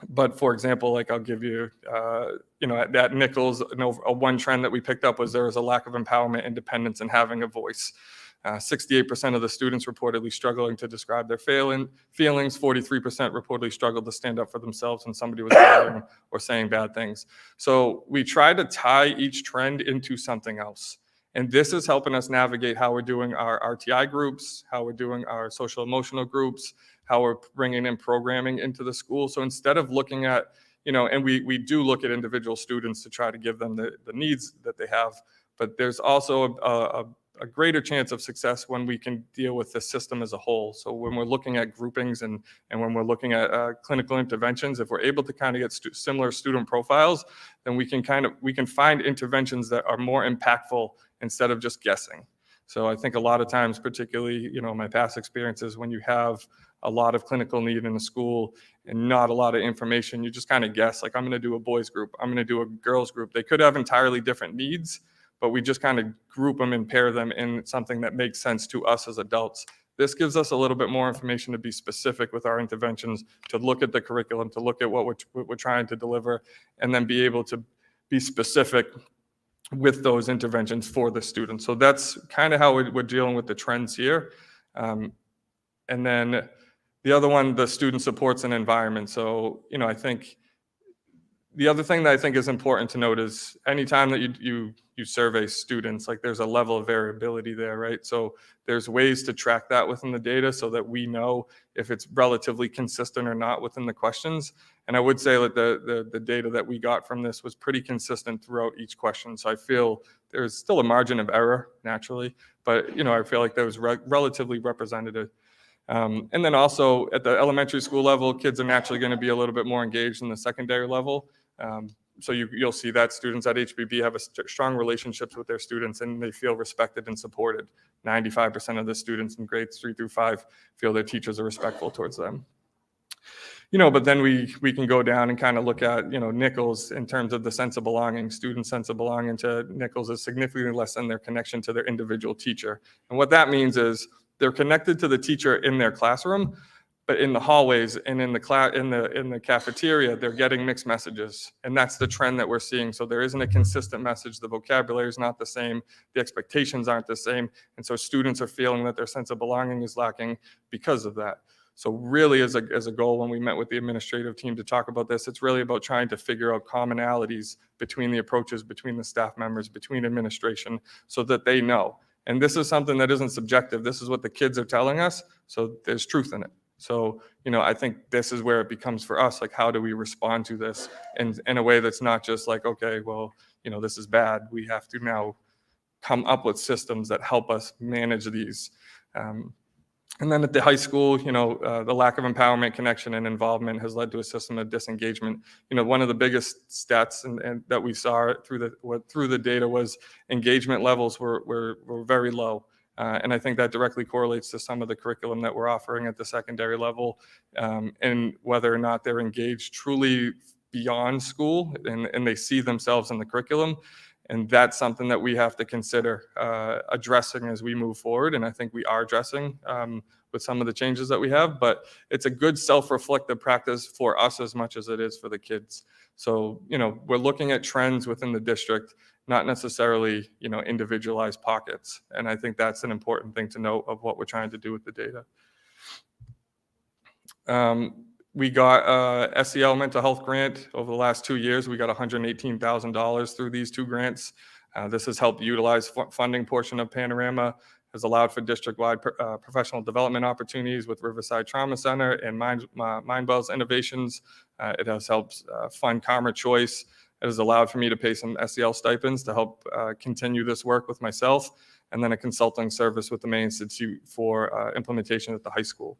But for example, like I'll give you, at Nichols, one trend that we picked up was there was a lack of empowerment, independence, and having a voice. 68% of the students reportedly struggling to describe their feelings. 43% reportedly struggled to stand up for themselves when somebody was bothering or saying bad things. So we try to tie each trend into something else. And this is helping us navigate how we're doing our RTI groups, how we're doing our social emotional groups, how we're bringing in programming into the school. So instead of looking at, and we do look at individual students to try to give them the needs that they have, but there's also a greater chance of success when we can deal with the system as a whole. So when we're looking at groupings and when we're looking at clinical interventions, if we're able to kind of get similar student profiles, then we can find interventions that are more impactful instead of just guessing. So I think a lot of times, particularly, my past experiences, when you have a lot of clinical need in a school and not a lot of information, you just kind of guess, like I'm going to do a boys group, I'm going to do a girls group. They could have entirely different needs, but we just kind of group them and pair them in something that makes sense to us as adults. This gives us a little bit more information to be specific with our interventions, to look at the curriculum, to look at what we're trying to deliver, and then be able to be specific with those interventions for the students. So that's kind of how we're dealing with the trends here. And then the other one, the student supports and environment. So, I think the other thing that I think is important to note is anytime that you survey students, like there's a level of variability there, right? So there's ways to track that within the data so that we know if it's relatively consistent or not within the questions. And I would say that the data that we got from this was pretty consistent throughout each question. So I feel there's still a margin of error naturally, but I feel like that was relatively representative. And then also at the elementary school level, kids are naturally going to be a little bit more engaged than the secondary level. So you'll see that students at HBB have strong relationships with their students, and they feel respected and supported. 95% of the students in grades 3 through 5 feel their teachers are respectful towards them. But then we can go down and kind of look at, Nichols in terms of the sense of belonging. Student sense of belonging to Nichols is significantly less than their connection to their individual teacher. And what that means is they're connected to the teacher in their classroom, but in the hallways and in the cafeteria, they're getting mixed messages. And that's the trend that we're seeing. So there isn't a consistent message. The vocabulary is not the same. The expectations aren't the same. And so students are feeling that their sense of belonging is lacking because of that. So really, as a goal, when we met with the administrative team to talk about this, it's really about trying to figure out commonalities between the approaches, between the staff members, between administration, so that they know. And this is something that isn't subjective. This is what the kids are telling us. So there's truth in it. So, I think this is where it becomes for us, like, how do we respond to this in a way that's not just like, okay, well, this is bad. We have to now come up with systems that help us manage these. And then at the high school, the lack of empowerment, connection, and involvement has led to a system of disengagement. One of the biggest stats and that we saw through the data was engagement levels were very low. And I think that directly correlates to some of the curriculum that we're offering at the secondary level, and whether or not they're engaged truly beyond school and they see themselves in the curriculum. And that's something that we have to consider addressing as we move forward. And I think we are addressing with some of the changes that we have, but it's a good self-reflective practice for us as much as it is for the kids. So, we're looking at trends within the district, not necessarily, individualized pockets. And I think that's an important thing to note of what we're trying to do with the data. We got SEL mental health grant over the last 2 years. We got $118,000 through these 2 grants. This has helped utilize funding portion of Panorama, has allowed for district-wide professional development opportunities with Riverside Trauma Center and Mindwell's Innovations. It has helped fund Karma Choice. It has allowed for me to pay some SEL stipends to help continue this work with myself, and then a consulting service with the May Institute for implementation at the high school.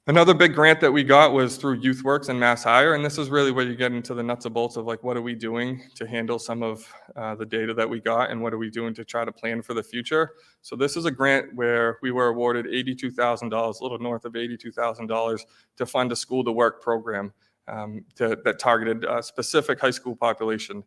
Another big grant that we got was through YouthWorks and Mass Hire, and this is really where you get into the nuts and bolts of, like, what are we doing to handle some of the data that we got, and what are we doing to try to plan for the future. So this is a grant where we were awarded $82,000, a little north of $82,000, to fund a school to work program that targeted a specific high school population.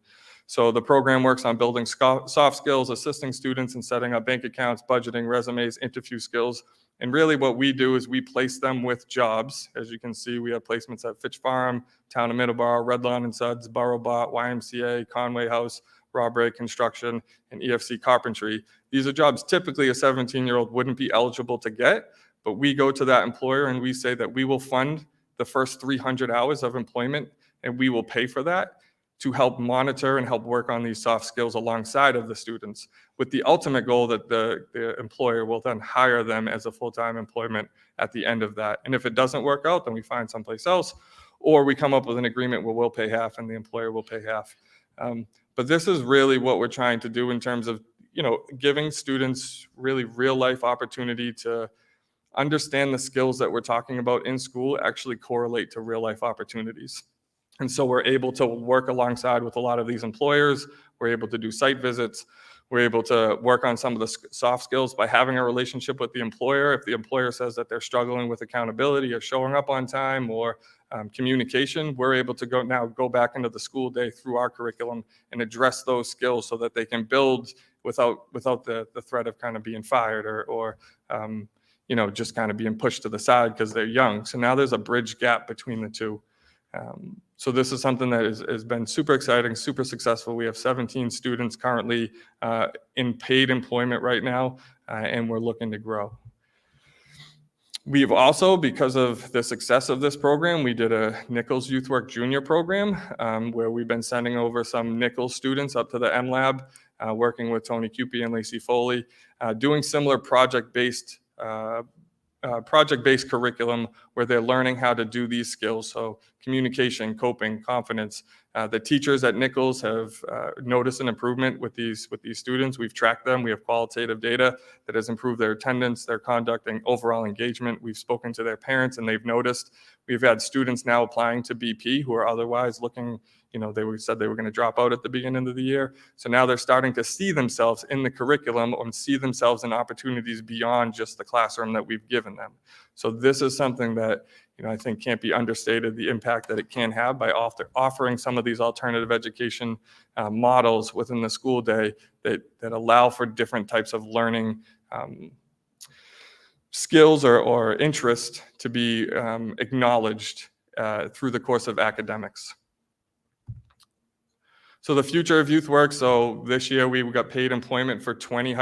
So the program works on building soft skills, assisting students in setting up bank accounts, budgeting, resumes, interview skills. And really what we do is we place them with jobs. As you can see, we have placements at Fitch Farm, Town of Middleborough, Red Lawn and Suds, Borough-Bot, YMCA, Conway House, Rob Ray Construction, and EFC Carpentry. These are jobs typically a 17-year-old wouldn't be eligible to get, but we go to that employer and we say that we will fund the first 300 hours of employment, and we will pay for that to help monitor and help work on these soft skills alongside of the students, with the ultimate goal that the employer will then hire them as a full-time employment at the end of that. And if it doesn't work out, then we find someplace else, or we come up with an agreement where we'll pay half and the employer will pay half. But this is really what we're trying to do in terms of, giving students really real-life opportunity to understand the skills that we're talking about in school actually correlate to real-life opportunities. And so we're able to work alongside with a lot of these employers. We're able to do site visits. We're able to work on some of the soft skills by having a relationship with the employer. If the employer says that they're struggling with accountability or showing up on time or communication, we're able to go back into the school day through our curriculum and address those skills so that they can build without the threat of kind of being fired or just kind of being pushed to the side because they're young. So now there's a bridge gap between the two. So this is something that has been super exciting, super successful. We have 17 students currently in paid employment right now, and we're looking to grow. We've also, because of the success of this program, we did a Nichols Youth Work Junior program where we've been sending over some Nichols students up to the M-Lab, working with Tony Cupie and Lacey Foley, doing similar project-based curriculum where they're learning how to do these skills. So communication, coping, confidence. The teachers at Nichols have noticed an improvement with these students. We've tracked them. We have qualitative data that has improved their attendance, their conduct, and overall engagement. We've spoken to their parents, and they've noticed. We've had students now applying to BP who are otherwise looking, said they were going to drop out at the beginning of the year. So now they're starting to see themselves in the curriculum and see themselves in opportunities beyond just the classroom that we've given them. So this is something that, I think can't be understated, the impact that it can have by offering some of these alternative education models within the school day that allow for different types of learning skills or interest to be acknowledged through the course of academics. So the future of YouthWorks, so this year we got paid employment for 20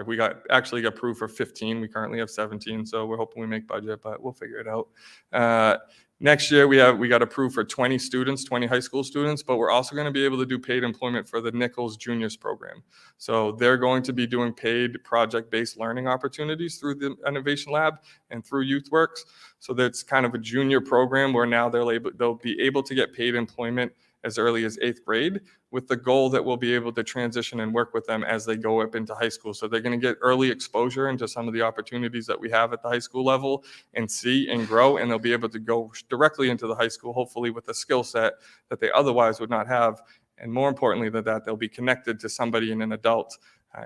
we got approved for 15. We currently have 17, so we're hoping we make budget, but we'll figure it out. Next year we got approved for 20 students, 20 high school students, but we're also going to be able to do paid employment for the Nichols Juniors program. So they're going to be doing paid project-based learning opportunities through the Innovation Lab and through YouthWorks. So that's kind of a junior program where now they'll be able to get paid employment as early as 8th grade, with the goal that we'll be able to transition and work with them as they go up into high school. So they're going to get early exposure into some of the opportunities that we have at the high school level and see and grow, and they'll be able to go directly into the high school, hopefully with a skill set that they otherwise would not have. And more importantly than that, they'll be connected to somebody and an adult.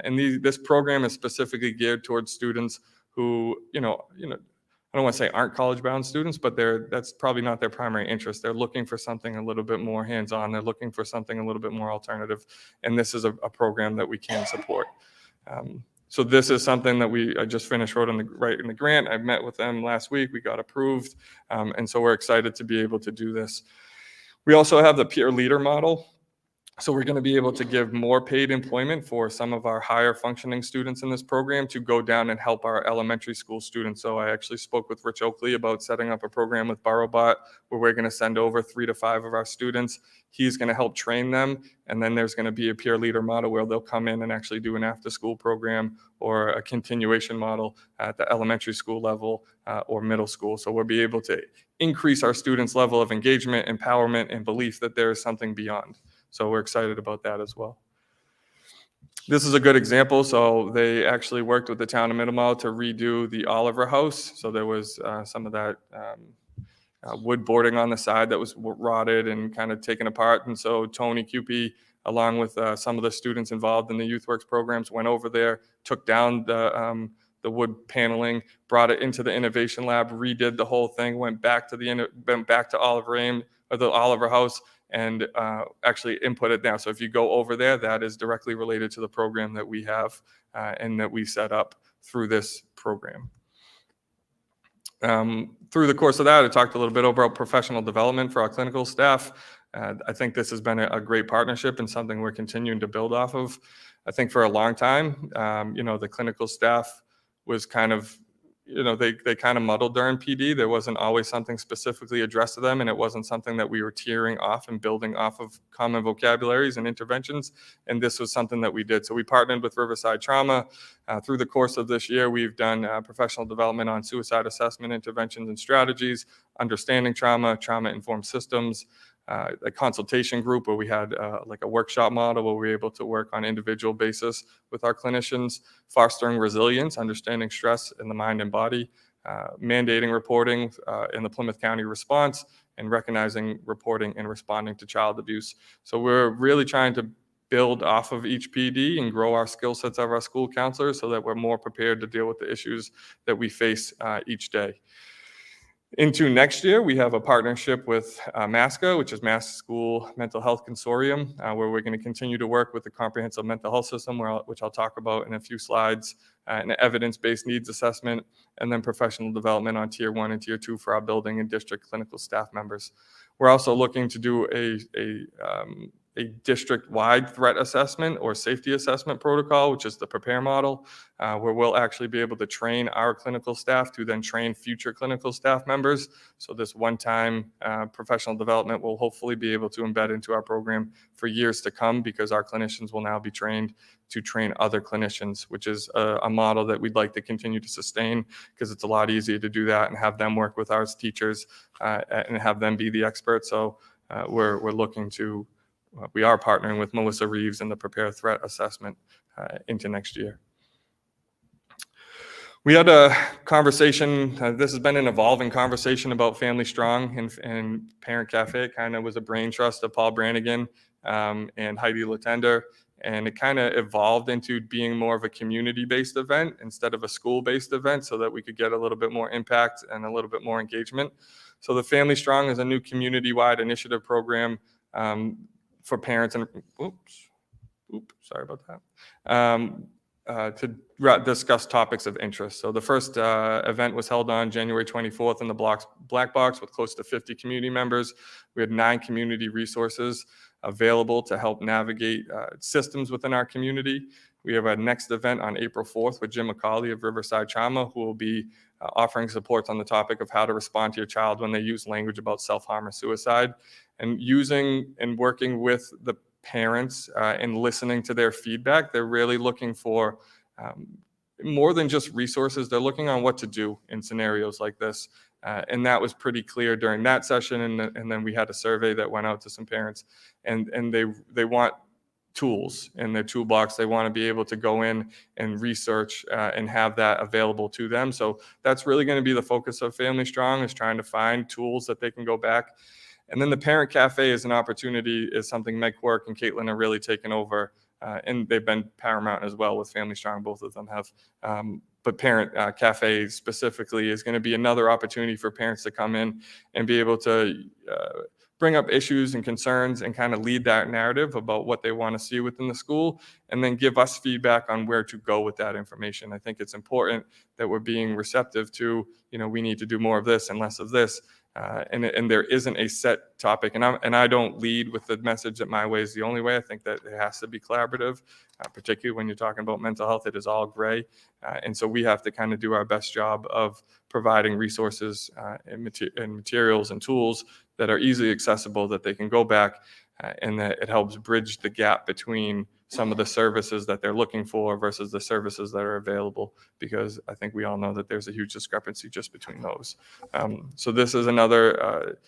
This program is specifically geared towards students who, I don't want to say aren't college-bound students, but that's probably not their primary interest. They're looking for something a little bit more hands-on. They're looking for something a little bit more alternative, and this is a program that we can support. So this is something that I just finished writing the grant. I met with them last week. We got approved, and so we're excited to be able to do this. We also have the peer leader model. So we're going to be able to give more paid employment for some of our higher functioning students in this program to go down and help our elementary school students. So I actually spoke with Rich Oakley about setting up a program with BorrowBot where we're going to send over 3 to 5 of our students. He's going to help train them. And then there's going to be a peer leader model where they'll come in and actually do an after school program or a continuation model at the elementary school level or middle school. So we'll be able to increase our students' level of engagement, empowerment, and belief that there is something beyond. So we're excited about that as well. This is a good example. So they actually worked with the town of Middleborough to redo the Oliver House. So there was some of that wood boarding on the side that was rotted and kind of taken apart. And so Tony Cupie, along with some of the students involved in the YouthWorks programs, went over there, took down the wood paneling, brought it into the Innovation Lab, redid the whole thing, went back to the Oliver House, and actually input it down. So if you go over there, that is directly related to the program that we have and that we set up through this program. Through the course of that, I talked a little bit about professional development for our clinical staff. I think this has been a great partnership and something we're continuing to build off of. I think for a long time, the clinical staff was kind of, they kind of muddled during PD. There wasn't always something specifically addressed to them, and it wasn't something that we were tearing off and building off of common vocabularies and interventions. And this was something that we did. So we partnered with Riverside Trauma. Through the course of this year, we've done professional development on suicide assessment, interventions, and strategies, understanding trauma, trauma-informed systems, a consultation group where we had like a workshop model where we were able to work on individual basis with our clinicians, fostering resilience, understanding stress in the mind and body, mandating reporting in the Plymouth County response, and recognizing, reporting, and responding to child abuse. So we're really trying to build off of each PD and grow our skill sets of our school counselors so that we're more prepared to deal with the issues that we face each day. Into next year, we have a partnership with MASCA, which is Mass School Mental Health Consortium, where we're going to continue to work with the comprehensive mental health system, which I'll talk about in a few slides, an evidence-based needs assessment, and then professional development on Tier 1 and Tier 2 for our building and district clinical staff members. We're also looking to do a a district-wide threat assessment or safety assessment protocol, which is the PREPARE model, where we'll actually be able to train our clinical staff to then train future clinical staff members. So this one-time professional development will hopefully be able to embed into our program for years to come, because our clinicians will now be trained to train other clinicians, which is a model that we'd like to continue to sustain, because it's a lot easier to do that and have them work with our teachers and have them be the experts. So we're looking to, we are partnering with Melissa Reeves in the PREPARE threat assessment into next year. We had a conversation, this has been an evolving conversation about Family Strong and Parent Cafe. It kind of was a brain trust of Paul Brannigan and Heidi Latender. And it kind of evolved into being more of a community-based event instead of a school-based event, so that we could get a little bit more impact and a little bit more engagement. So the Family Strong is a new community-wide initiative program for parents and, sorry about that, to discuss topics of interest. So the first event was held on January 24th in the Black Box with close to 50 community members. We had 9 community resources available to help navigate systems within our community. We have our next event on April 4th with Jim McCauley of Riverside Trauma, who will be offering supports on the topic of how to respond to your child when they use language about self-harm or suicide, and using and working with the parents and listening to their feedback. They're really looking for more than just resources. They're looking on what to do in scenarios like this. And that was pretty clear during that session. And then we had a survey that went out to some parents, and they want tools in their toolbox. They want to be able to go in and research and have that available to them. So that's really going to be the focus of Family Strong, is trying to find tools that they can go back. And then the Parent Cafe is an opportunity, is something Meg Quirk and Caitlin are really taking over. And they've been paramount as well with Family Strong. Both of them have. But Parent Cafe specifically is going to be another opportunity for parents to come in and be able to bring up issues and concerns and kind of lead that narrative about what they want to see within the school, and then give us feedback on where to go with that information. I think it's important that we're being receptive to, we need to do more of this and less of this. And there isn't a set topic, and I don't lead with the message that my way is the only way. I think that it has to be collaborative, particularly when you're talking about mental health. It is all gray, and so we have to kind of do our best job of providing resources and materials and tools that are easily accessible, that they can go back, and that it helps bridge the gap between some of the services that they're looking for versus the services that are available, because I think we all know that there's a huge discrepancy just between those. So this is another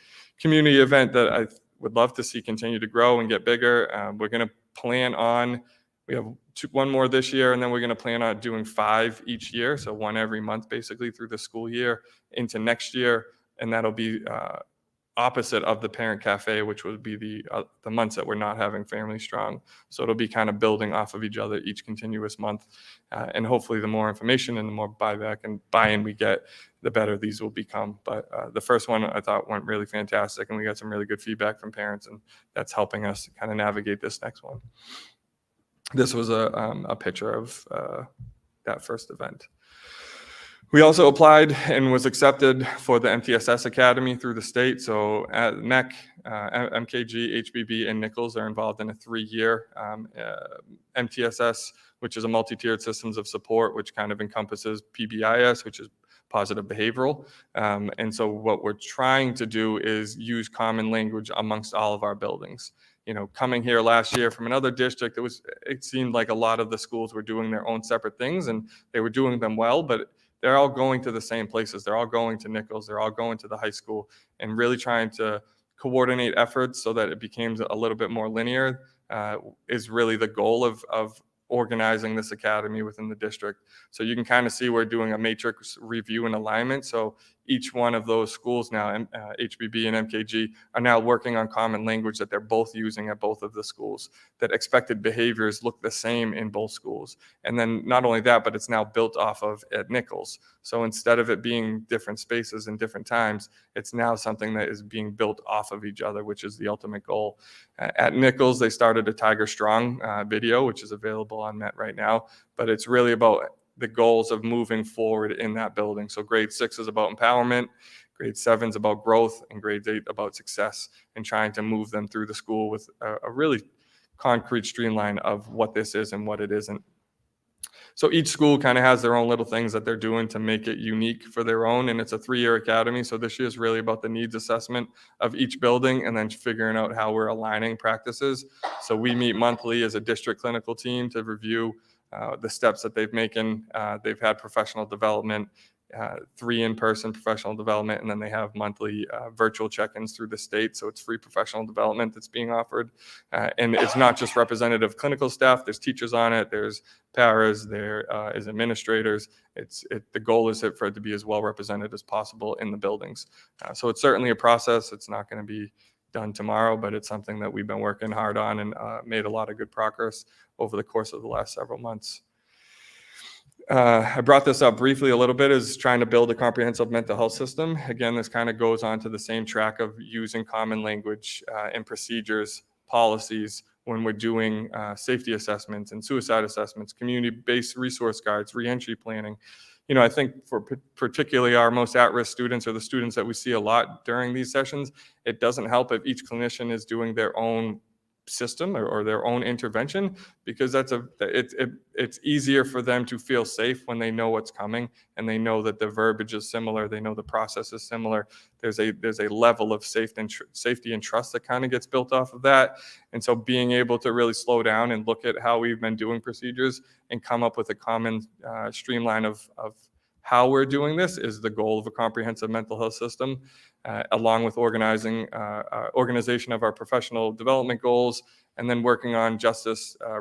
community event that I would love to see continue to grow and get bigger. We're going to plan on, we have one more this year, and then we're going to plan on doing 5 each year. So 1 every month, basically through the school year into next year. And that'll be opposite of the Parent Cafe, which would be the months that we're not having Family Strong. So it'll be kind of building off of each other each continuous month. And hopefully the more information and the more buyback and buy-in we get, the better these will become. But the first one I thought went really fantastic, and we got some really good feedback from parents, and that's helping us kind of navigate this next one. This was a picture of that first event. We also applied and was accepted for the MTSS Academy through the state. So at MEC, MKG, HBB, and Nichols are involved in a 3-year MTSS, which is a multi-tiered systems of support, which kind of encompasses PBIS, which is positive behavioral. And so what we're trying to do is use common language amongst all of our buildings. Coming here last year from another district, it seemed like a lot of the schools were doing their own separate things, and they were doing them well, but they're all going to the same places. They're all going to Nichols. They're all going to the high school, and really trying to coordinate efforts so that it becomes a little bit more linear is really the goal of organizing this academy within the district. So you can kind of see we're doing a matrix review and alignment. So each one of those schools now, HBB and MKG, are now working on common language that they're both using at both of the schools, that expected behaviors look the same in both schools. And then not only that, but it's now built off of at Nichols. So instead of it being different spaces and different times, it's now something that is being built off of each other, which is the ultimate goal. At Nichols, they started a Tiger Strong video, which is available on Met right now, but it's really about the goals of moving forward in that building. So grade 6 is about empowerment, grade 7 is about growth, and grade 8 about success, and trying to move them through the school with a really concrete streamline of what this is and what it isn't. So each school kind of has their own little things that they're doing to make it unique for their own. And it's a 3-year academy. So this year is really about the needs assessment of each building and then figuring out how we're aligning practices. So we meet monthly as a district clinical team to review the steps that they've making. They've had professional development, 3 in-person professional development, and then they have monthly virtual check-ins through the state. So it's free professional development that's being offered. And it's not just representative clinical staff. There's teachers on it. There's paras. There is administrators. The goal is for it to be as well represented as possible in the buildings. So it's certainly a process. It's not going to be done tomorrow, but it's something that we've been working hard on and made a lot of good progress over the course of the last several months. I brought this up briefly a little bit, is trying to build a comprehensive mental health system. Again, this kind of goes on to the same track of using common language and procedures, policies when we're doing safety assessments and suicide assessments, community-based resource guides, reentry planning. You know, I think for particularly our most at-risk students, or the students that we see a lot during these sessions, it doesn't help if each clinician is doing their own system or their own intervention, because it's easier for them to feel safe when they know what's coming and they know that the verbiage is similar, they know the process is similar. There's a level of safety and trust that kind of gets built off of that. And so being able to really slow down and look at how we've been doing procedures and come up with a common streamline of how we're doing this is the goal of a comprehensive mental health system, along with organization of our professional development goals, and then working on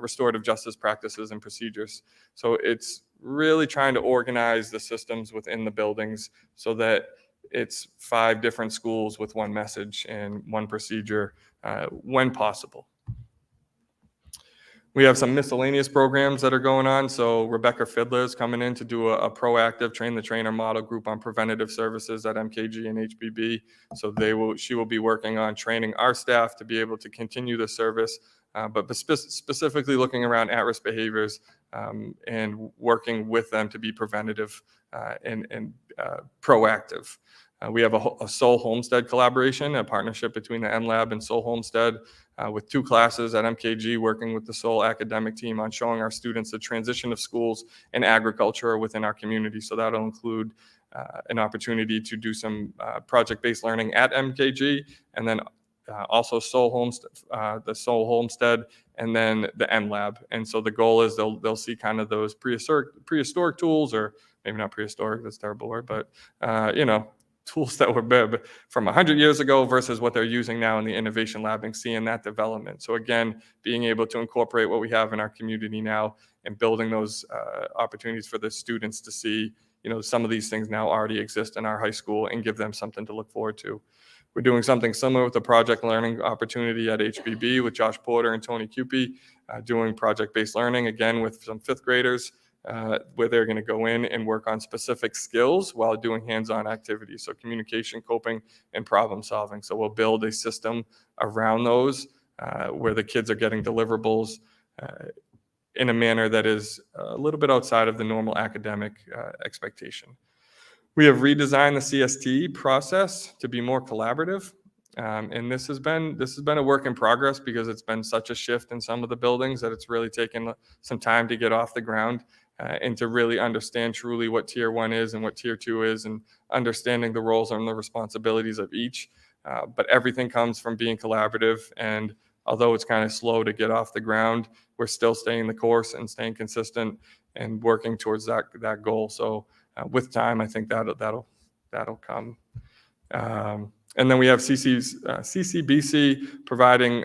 restorative justice practices and procedures. So it's really trying to organize the systems within the buildings so that it's 5 different schools with one message and one procedure when possible. We have some miscellaneous programs that are going on. So Rebecca Fiddler is coming in to do a proactive train the trainer model group on preventative services at MKG and HBB. So she will be working on training our staff to be able to continue the service, but specifically looking around at-risk behaviors and working with them to be preventative and proactive. We have a Soul Homestead collaboration, a partnership between the MLab and Soul Homestead with 2 classes at MKG, working with the Soul academic team on showing our students the transition of schools and agriculture within our community. So that'll include an opportunity to do some project-based learning at MKG, and then also the Soul Homestead, and then the MLab. And so the goal is they'll see kind of those prehistoric tools, or maybe not prehistoric, that's a terrible word, but tools that were from 100 years ago versus what they're using now in the innovation lab, and seeing that development. So again, being able to incorporate what we have in our community now and building those opportunities for the students to see, some of these things now already exist in our high school and give them something to look forward to. We're doing something similar with the project learning opportunity at HBB with Josh Porter and Tony Cupie, doing project-based learning, again, with some 5th graders, where they're going to go in and work on specific skills while doing hands-on activities. So communication, coping, and problem solving. So we'll build a system around those where the kids are getting deliverables in a manner that is a little bit outside of the normal academic expectation. We have redesigned the CST process to be more collaborative. And this has been a work in progress, because it's been such a shift in some of the buildings that it's really taken some time to get off the ground and to really understand truly what Tier 1 is and what Tier 2 is, and understanding the roles and the responsibilities of each. But everything comes from being collaborative. And although it's kind of slow to get off the ground, we're still staying the course and staying consistent and working towards that goal. So with time, I think that'll come. And then we have CCBC providing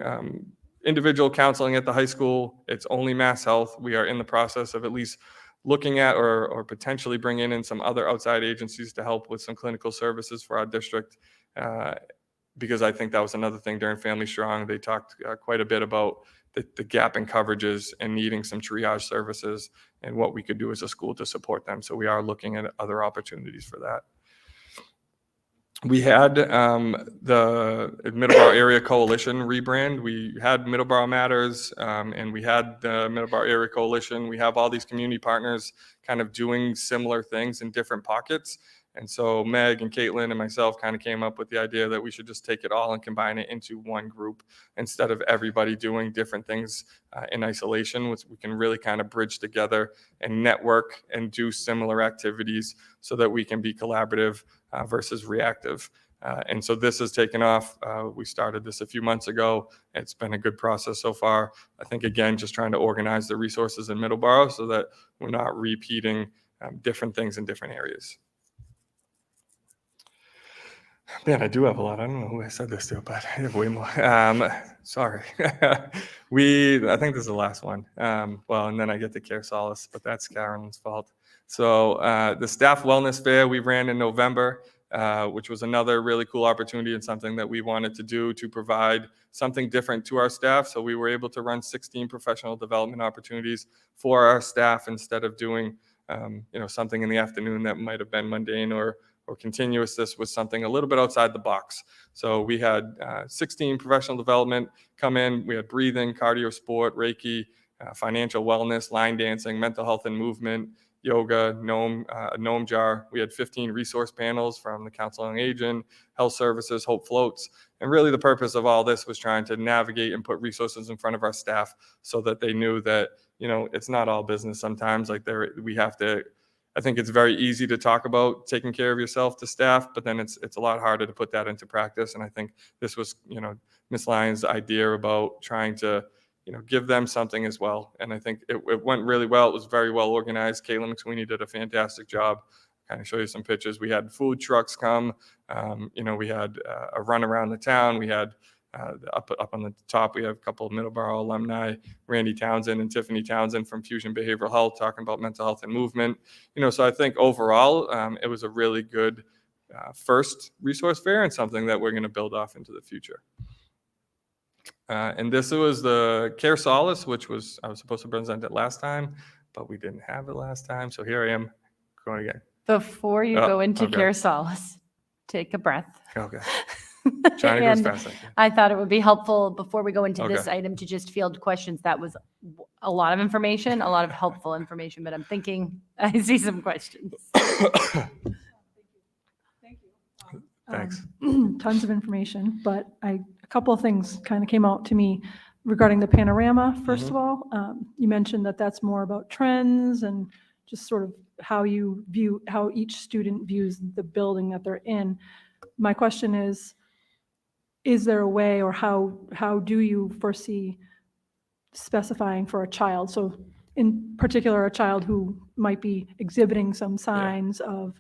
individual counseling at the high school. It's only Mass Health. We are in the process of at least looking at or potentially bringing in some other outside agencies to help with some clinical services for our district, because I think that was another thing during Family Strong. They talked quite a bit about the gap in coverages and needing some triage services and what we could do as a school to support them. So we are looking at other opportunities for that. We had the Middleborough Area Coalition rebrand. We had Middleborough Matters, and we had the Middleborough Area Coalition. We have all these community partners kind of doing similar things in different pockets. And so Meg and Caitlin and myself kind of came up with the idea that we should just take it all and combine it into one group instead of everybody doing different things in isolation, which we can really kind of bridge together and network and do similar activities so that we can be collaborative versus reactive. And so this has taken off. We started this a few months ago. It's been a good process so far. I think, again, just trying to organize the resources in Middleborough so that we're not repeating different things in different areas. Man, I do have a lot. I don't know who I said this to, but I have way more. Sorry. I think this is the last one. Well, and then I get to Care Solace, but that's Carolyn's fault. So the staff wellness fair we ran in November, which was another really cool opportunity and something that we wanted to do to provide something different to our staff. So we were able to run 16 professional development opportunities for our staff instead of doing something in the afternoon that might have been mundane or continuous. This was something a little bit outside the box. So we had 16 professional development come in. We had breathing, cardio sport, Reiki, financial wellness, line dancing, mental health and movement, yoga, gnome jar. We had 15 resource panels from the Council on Aging, Health Services, Hope Floats. And really the purpose of all this was trying to navigate and put resources in front of our staff so that they knew that, it's not all business sometimes. We have to, I think it's very easy to talk about taking care of yourself to staff, but then it's a lot harder to put that into practice. And I think this was, Ms. Lyons' idea about trying to, give them something as well. And I think it went really well. It was very well organized. Caitlin McSweeney did a fantastic job. Kind of show you some pictures. We had food trucks come. We had a run around the town. We had up on the top, we have a couple of Middleborough alumni, Randy Townsend and Tiffany Townsend from Fusion Behavioral Health, talking about mental health and movement. So I think overall, it was a really good first resource fair and something that we're going to build off into the future. And this was the Care Solace, which I was supposed to present it last time, but we didn't have it last time. So here I am going again. Before you Oh, go into okay. Care Solace, take a breath. Okay. Trying to go as And fast as I can. I thought it would be helpful before we go into this Okay. item to just field questions. That was a lot of information, a lot of helpful information, but I'm thinking I see some questions. Thanks. Tons of information, but a couple of things kind of came out to me regarding the panorama. First of all, you mentioned that that's more about trends and just sort of how each student views the building that they're in. My question is there a way, or how do you foresee specifying for a child? So in particular, a child who might be exhibiting some signs of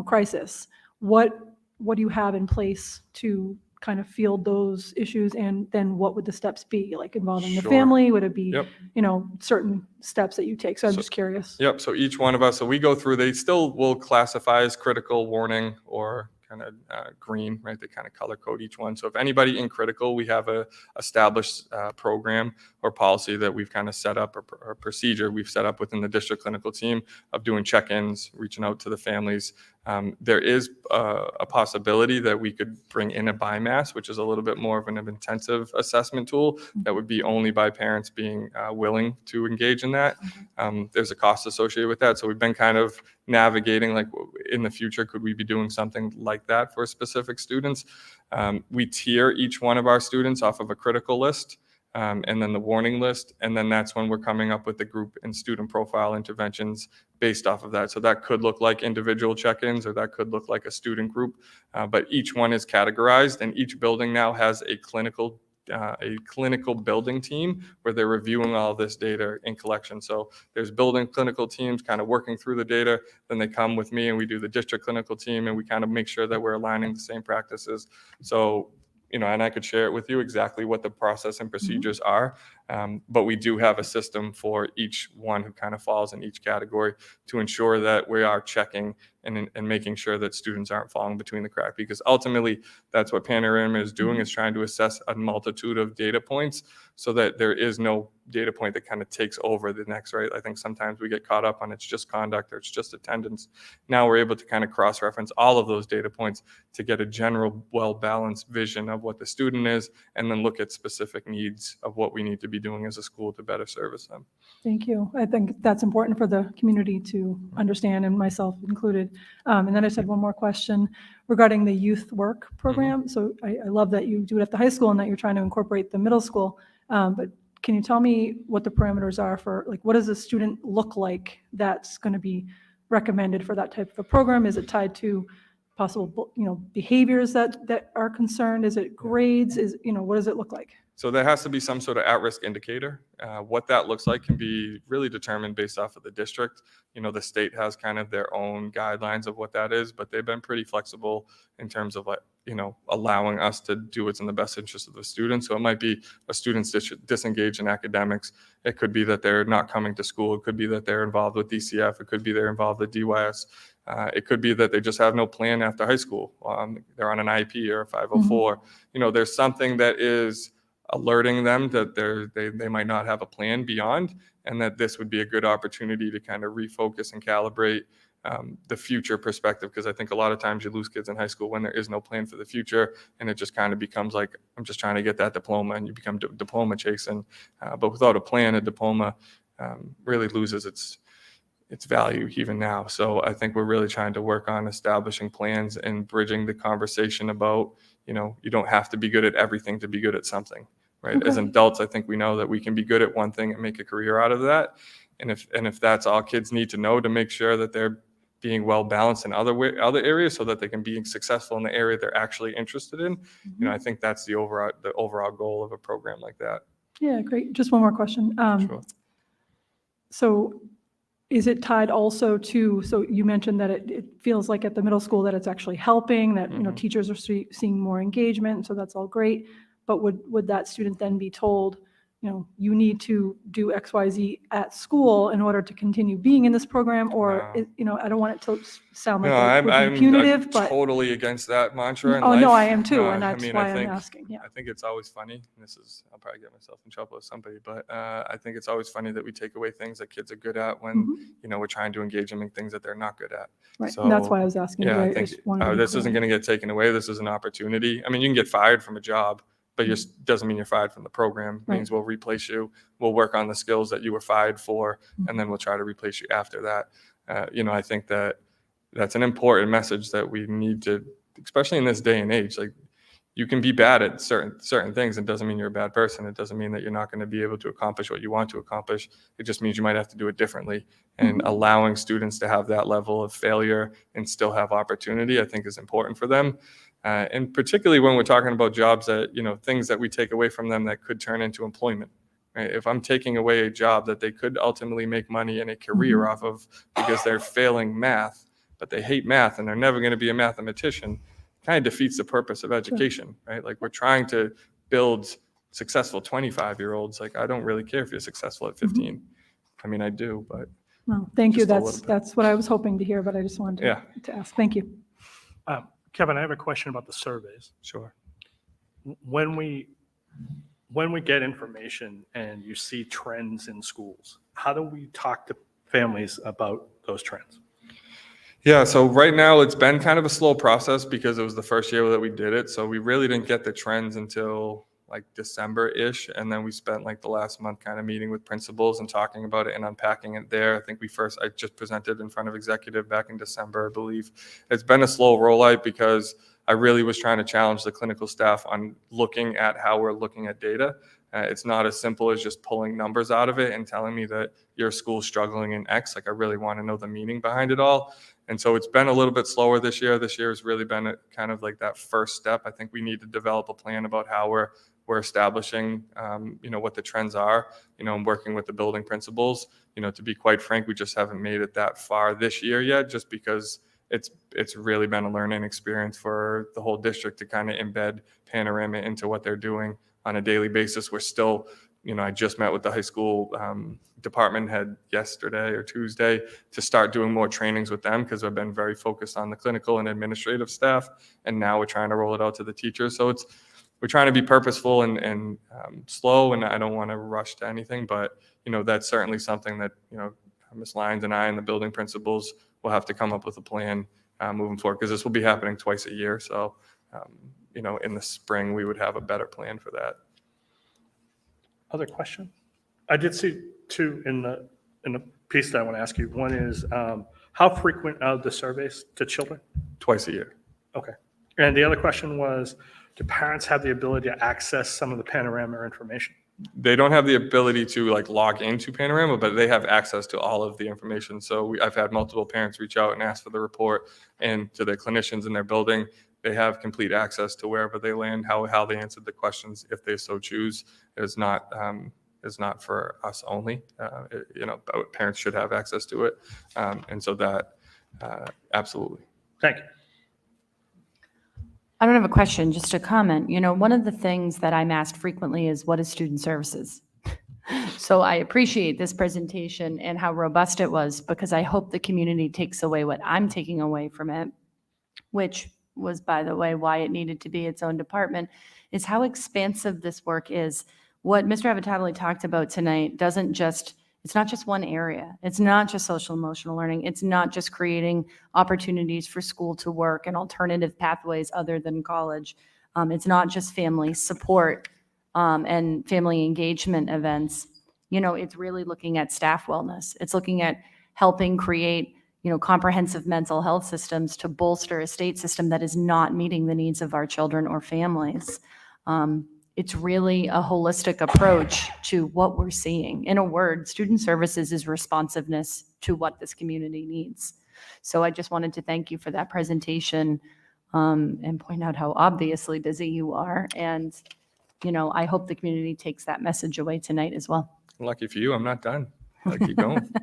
crisis. What do you have in place to kind of field those issues? And then what would the steps be, like involving the Sure. family? Would it be, Yep. certain steps that you take? So I'm So- just curious. Yep. So each one of us, so we go through, they still will classify as critical, warning, or kind of green, right? They kind of color code each one. So if anybody in critical, we have a established program or policy that we've kind of set up, or procedure we've set up within the district clinical team of doing check-ins, reaching out to the families. There is a possibility that we could bring in a BIMAS, which is a little bit more of an intensive assessment tool that would be only by parents being willing to engage in that. There's a cost associated with that. So we've been kind of navigating, like, in the future, could we be doing something like that for specific students? We tier each one of our students off of a critical list. And then the warning list, and then that's when we're coming up with the group and student profile interventions based off of that. So that could look like individual check-ins, or that could look like a student group, but each one is categorized, and each building now has a clinical building team where they're reviewing all this data in collection. So there's building clinical teams kind of working through the data, then they come with me and we do the district clinical team, and we kind of make sure that we're aligning the same practices. So and I could share it with you exactly what the process and procedures are. But we do have a system for each one who kind of falls in each category to ensure that we are checking and making sure that students aren't falling between the cracks. Because ultimately, that's what Panorama is doing, is trying to assess a multitude of data points so that there is no data point that kind of takes over the next, right? I think sometimes we get caught up on it's just conduct or it's just attendance. Now we're able to kind of cross-reference all of those data points to get a general well-balanced vision of what the student is, and then look at specific needs of what we need to be be doing as a school to better service them. Thank you. I think that's important for the community to understand, and myself included. And then I just had one more question regarding the youth work program. So I love that you do it at the high school and that you're trying to incorporate the middle school. But can you tell me what the parameters are for, like, what does a student look like that's going to be recommended for that type of a program? Is it tied to possible, behaviors that are concerned? Is it grades? What does it look like? So there has to be some sort of at-risk indicator. What that looks like can be really determined based off of the district. The state has kind of their own guidelines of what that is, but they've been pretty flexible in terms of allowing us to do what's in the best interest of the student. So it might be a student's disengaged in academics. It could be that they're not coming to school. It could be that they're involved with DCF. It could be they're involved with DYS. It could be that they just have no plan after high school. They're on an IP or a 504. There's something that is alerting them that they might not have a plan beyond, and that this would be a good opportunity to kind of refocus and calibrate the future perspective. Because I think a lot of times you lose kids in high school when there is no plan for the future, and it just kind of becomes like, I'm just trying to get that diploma, and you become diploma chasing. But without a plan, a diploma really loses its value even now. So I think we're really trying to work on establishing plans and bridging the conversation about, you don't have to be good at everything to be good at something, right? Okay. As adults, I think we know that we can be good at one thing and make a career out of that. And if that's all kids need to know to make sure that they're being well balanced in other areas so that they can be successful in the area they're actually interested in, I think that's the overall goal of a program like that. Yeah, great. Just one more question. Sure. So is it tied also to, so you mentioned that it feels like at the middle school that it's actually helping, that, teachers are seeing more engagement, so that's all great. But would that student then be told, you need to do X, Y, Z at school in order to continue being in this program? Or, No. I don't want it to sound like No, it would I'm be punitive, but. totally against that mantra in Oh, life. no, I am too, I and that's mean, why I I'm think- asking, yeah. I think it's always funny, and I'll probably get myself in trouble with somebody, but I think it's always funny that we take away things that kids are good at when, we're trying to engage them in things that they're not good at. Right, and that's So, why I was asking. Yeah, I just think wanted to be this clear. isn't going to get taken away. This is an opportunity. I mean, you can get fired from a job, but it doesn't mean you're fired from the program. It Right. means we'll replace you. We'll work on the skills that you were fired for, and then we'll try to replace you after that. I think that's an important message that we need to, especially in this day and age. Like, you can be bad at certain things. It doesn't mean you're a bad person. It doesn't mean that you're not going to be able to accomplish what you want to accomplish. It just means you might have to do it differently. And allowing students to have that level of failure and still have opportunity, I think, is important for them. And particularly when we're talking about jobs that, things that we take away from them that could turn into employment. Right? If I'm taking away a job that they could ultimately make money and a career off of because they're failing math, but they hate math and they're never going to be a mathematician, kind of defeats the purpose of education, right? Like, we're trying to build successful 25-year-olds. Like, I don't really care if you're successful at 15. I mean, I do, but Well, thank you. just a little bit. That's what I was hoping to hear, but I just wanted Yeah. to ask. Thank you. Kevin, I have a question about the surveys. sure. When we get information and you see trends in schools, how do we talk to families about those trends? Yeah, so right now it's been kind of a slow process because it was the first year that we did it. So we really didn't get the trends until like December-ish. And then we spent like the last month kind of meeting with principals and talking about it and unpacking it there. I think I just presented in front of executive back in December, I believe. It's been a slow rollout because I really was trying to challenge the clinical staff on looking at how we're looking at data. It's not as simple as just pulling numbers out of it and telling me that your school's struggling in X. Like, I really want to know the meaning behind it all. And so it's been a little bit slower this year. This year has really been kind of like that first step. I think we need to develop a plan about how we're establishing, what the trends are, and working with the building principals. To be quite frank, we just haven't made it that far this year yet, just because it's really been a learning experience for the whole district to kind of embed Panorama into what they're doing on a daily basis. We're still, I just met with the high school department head yesterday or Tuesday to start doing more trainings with them, because I've been very focused on the clinical and administrative staff, and now we're trying to roll it out to the teachers. So we're trying to be purposeful and slow, and I don't want to rush to anything, but that's certainly something that Ms. Lyons and I and the building principals will have to come up with a plan moving forward, because this will be happening twice a year. So, in the spring, we would have a better plan for that. Other question? I did see two in the piece that I want to ask you. One is, how frequent are the surveys to children? Twice a year. Okay. And the other question was, do parents have the ability to access some of the Panorama information? They don't have the ability to like log into Panorama, but they have access to all of the information. So I've had multiple parents reach out and ask for the report, and to the clinicians in their building, they have complete access to wherever they land, how they answered the questions if they so choose. It is not for us only. But parents should have access to it, and so that absolutely. Thank you. I don't have a question, just a comment. One of the things that I'm asked frequently is, what is student services? So I appreciate this presentation and how robust it was, because I hope the community takes away what I'm taking away from it, which was, by the way, why it needed to be its own department, is how expansive this work is. What Mr. Avitabile talked about tonight it's not just one area. It's not just social emotional learning. It's not just creating opportunities for school to work and alternative pathways other than college. It's not just family support and family engagement events. It's really looking at staff wellness. It's looking at helping create comprehensive mental health systems to bolster a state system that is not meeting the needs of our children or families. It's really a holistic approach to what we're seeing. In a word, student services is responsiveness to what this community needs. So I just wanted to thank you for that presentation and point out how obviously busy you are. And, I hope the community takes that message away tonight as well. Lucky for you, I'm not done. I keep going.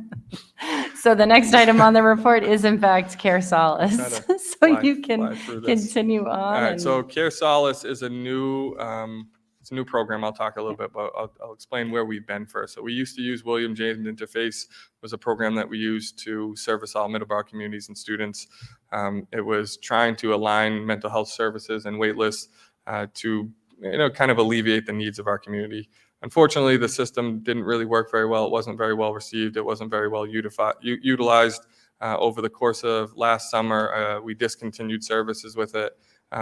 So the next item on the report is in fact Care Solace. Try to So you can fly through this. continue on. All right, and- so Care Solace is a new program. I'll talk a little bit about. I'll explain where we've been first. So we used to use William James Interface. Was a program that we used to service all Middleborough communities and students. It was trying to align mental health services and wait lists to kind of alleviate the needs of our community. Unfortunately, the system didn't really work very well. It wasn't very well received. It wasn't very well utilized. Over the course of last summer, we discontinued services with it,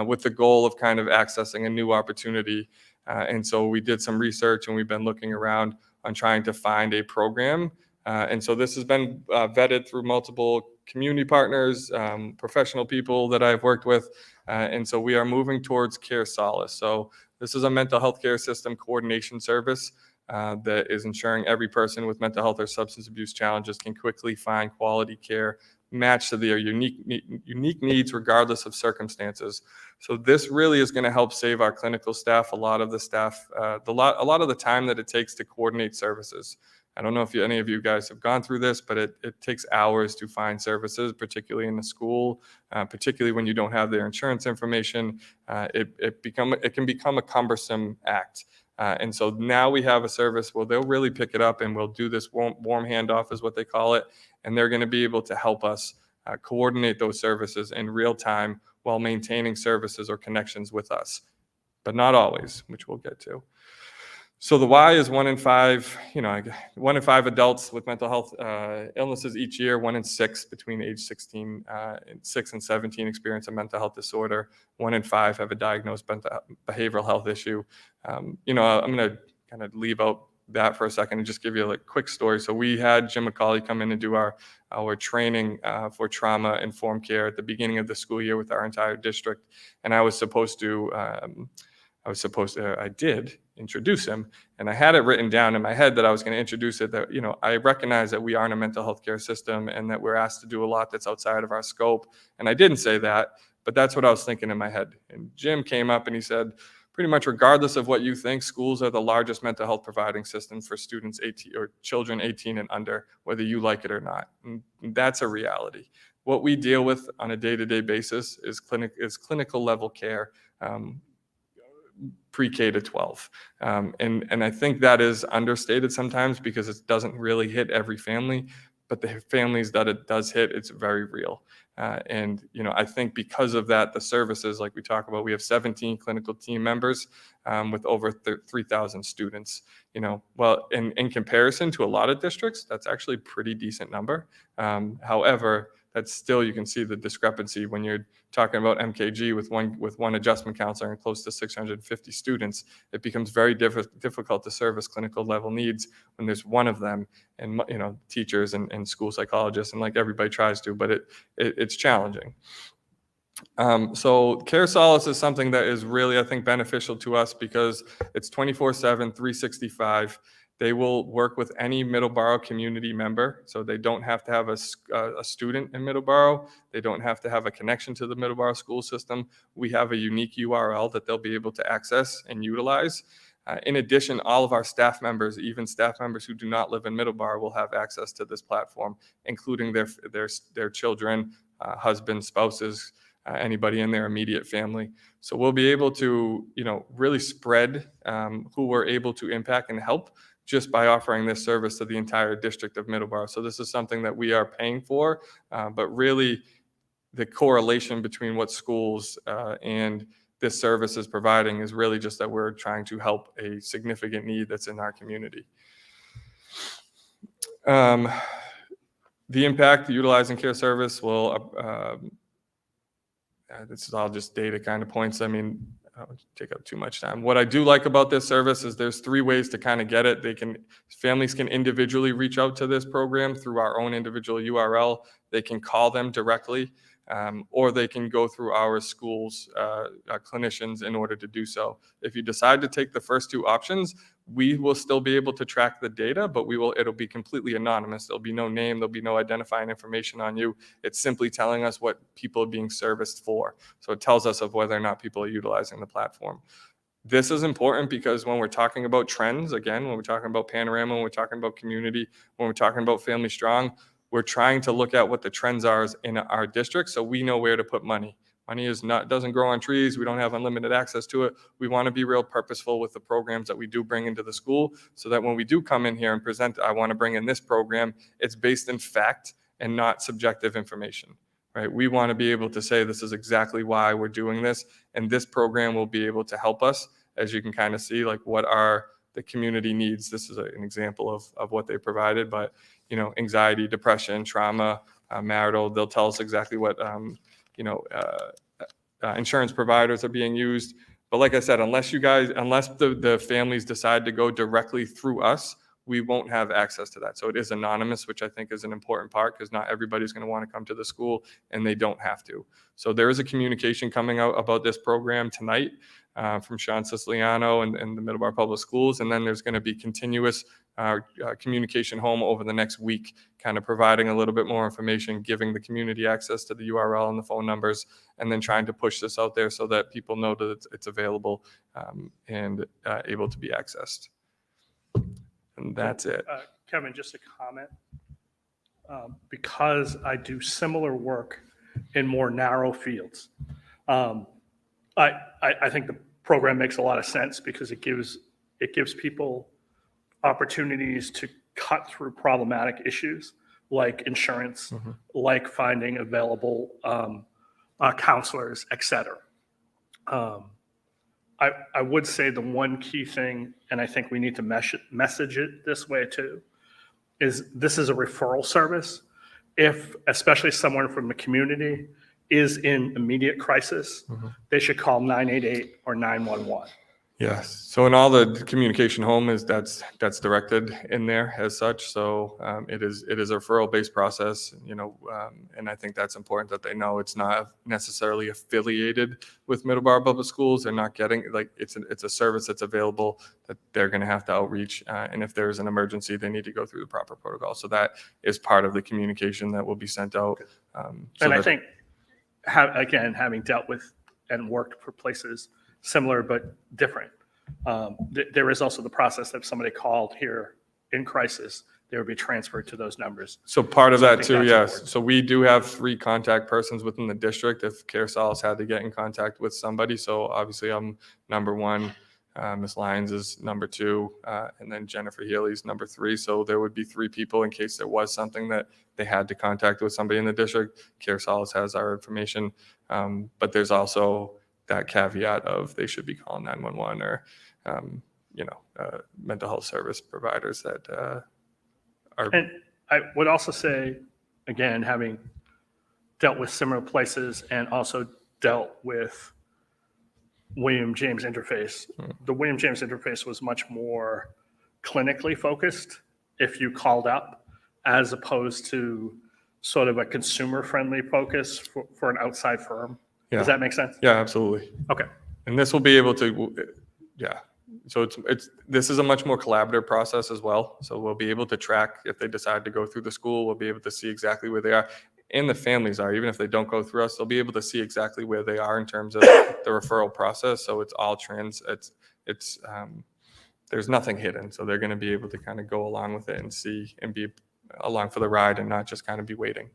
with the goal of kind of accessing a new opportunity. And so we did some research, and we've been looking around on trying to find a program. And so this has been vetted through multiple community partners, professional people that I've worked with. And so we are moving towards Care Solace. So this is a mental health care system coordination service that is ensuring every person with mental health or substance abuse challenges can quickly find quality care matched to their unique needs regardless of circumstances. So this really is going to help save our clinical staff a lot of the staff, a lot of the time that it takes to coordinate services. I don't know if any of you guys have gone through this, but it takes hours to find services, particularly in the school, particularly when you don't have their insurance information. It can become a cumbersome act. And so now we have a service where they'll really pick it up, and we'll do this warm handoff is what they call it. And they're going to be able to help us coordinate those services in real time while maintaining services or connections with us, but not always, which we'll get to. So the why is 1 in 5, 1 in 5 adults with mental health illnesses each year. 1 in 6 between age 6 and 17 experience a mental health disorder. 1 in 5 have a diagnosed behavioral health issue. I'm going to kind of leave out that for a second and just give you a quick story. So we had Jim McCauley come in and do our training for trauma-informed care at the beginning of the school year with our entire district, and I did introduce him, and I had it written down in my head that I was going to introduce it, that, I recognize that we are in a mental health care system and that we're asked to do a lot that's outside of our scope. And I didn't say that, but that's what I was thinking in my head. And Jim came up and he said, pretty much regardless of what you think, schools are the largest mental health providing system for students 18 or children 18 and under, whether you like it or not. And that's a reality. What we deal with on a day-to-day basis is clinical level care, pre-K to 12. And I think that is understated sometimes because it doesn't really hit every family, but the families that it does hit, it's very real. And I think because of that, the services, like we talk about, we have 17 clinical team members with over 3,000 students. Well, in comparison to a lot of districts, that's actually a pretty decent number. However, that's still, you can see the discrepancy when you're talking about MKG with one adjustment counselor and close to 650 students. It becomes very difficult to service clinical level needs when there's one of them, and teachers and school psychologists, and like everybody tries to, but it's challenging. So Care Solace is something that is really, I think, beneficial to us because it's 24/7, 365. They will work with any Middleborough community member, so they don't have to have a student in Middleborough. They don't have to have a connection to the Middleborough school system. We have a unique URL that they'll be able to access and utilize. In addition, all of our staff members, even staff members who do not live in Middleborough, will have access to this platform, including their children, husbands, spouses, anybody in their immediate family. So we'll be able to, really spread who we're able to impact and help just by offering this service to the entire district of Middleborough. So this is something that we are paying for, but really the correlation between what schools and this service is providing is really just that we're trying to help a significant need that's in our community. The impact utilizing Care Service will, this is all just data kind of points. I mean, I don't take up too much time. What I do like about this service is there's 3 ways to kind of get it. Families can individually reach out to this program through our own individual URL. They can call them directly, or they can go through our school's clinicians in order to do so. If you decide to take the first 2 options, we will still be able to track the data, but it'll be completely anonymous. There'll be no name, there'll be no identifying information on you. It's simply telling us what people are being serviced for. So it tells us of whether or not people are utilizing the platform. This is important because when we're talking about trends, again, when we're talking about Panorama, when we're talking about community, when we're talking about Family Strong, we're trying to look at what the trends are in our district so we know where to put money. Money doesn't grow on trees. We don't have unlimited access to it. We want to be real purposeful with the programs that we do bring into the school so that when we do come in here and present, I want to bring in this program, it's based in fact and not subjective information, right? We want to be able to say this is exactly why we're doing this, and this program will be able to help us, as you can kind of see, like what are the community needs. This is an example of what they provided, but anxiety, depression, trauma, marital, they'll tell us exactly what insurance providers are being used. But like I said, unless the families decide to go directly through us, we won't have access to that. So it is anonymous, which I think is an important part because not everybody's going to want to come to the school and they don't have to. So there is a communication coming out about this program tonight from Sean Siciliano and the Middleborough Public Schools. And then there's going to be continuous communication home over the next week, kind of providing a little bit more information, giving the community access to the URL and the phone numbers, and then trying to push this out there so that people know that it's available and able to be accessed. And that's it. Kevin, just a comment. Because I do similar work in more narrow fields, I think the program makes a lot of sense because it gives people opportunities to cut through problematic issues like insurance, like finding available counselors, et cetera. I would say the one key thing, and I think we need to message it this way too, is this is a referral service. If, especially someone from the community, is in immediate crisis, they should call 988 or 911. Yes. So in all the communication home that's directed in there as such. So it is a referral based process, and I think that's important that they know it's not necessarily affiliated with Middleborough Public Schools. They're not getting it's a service that's available that they're going to have to outreach. And if there's an emergency, they need to go through the proper protocol. So that is part of the communication that will be sent out. And I think, having dealt with and worked for places similar but different, there is also the process that if somebody called here in crisis, they would be transferred to those numbers. So part of So I that think too, that's yes. important. So we do have 3 contact persons within the district if Care Solace had to get in contact with somebody. So obviously I'm number 1, Ms. Lyons is number 2, and then Jennifer Healy's number 3. So there would be 3 people in case there was something that they had to contact with somebody in the district. Care Solace has our information, but there's also that caveat of they should be calling 911 or, mental health service providers that are. And I would also say, again, having dealt with similar places and also dealt with William James interface. The William James interface was much more clinically focused if you called up, as opposed to sort of a consumer-friendly focus for an outside firm. Yeah. Does that make sense? Yeah, absolutely. Okay. And this will be able to, yeah. So this is a much more collaborative process as well. So we'll be able to track if they decide to go through the school, we'll be able to see exactly where they are. And the families are, even if they don't go through us, they'll be able to see exactly where they are in terms of the referral process. So it's all there's nothing hidden. So they're going to be able to kind of go along with it and see and be along for the ride and not just kind of be waiting.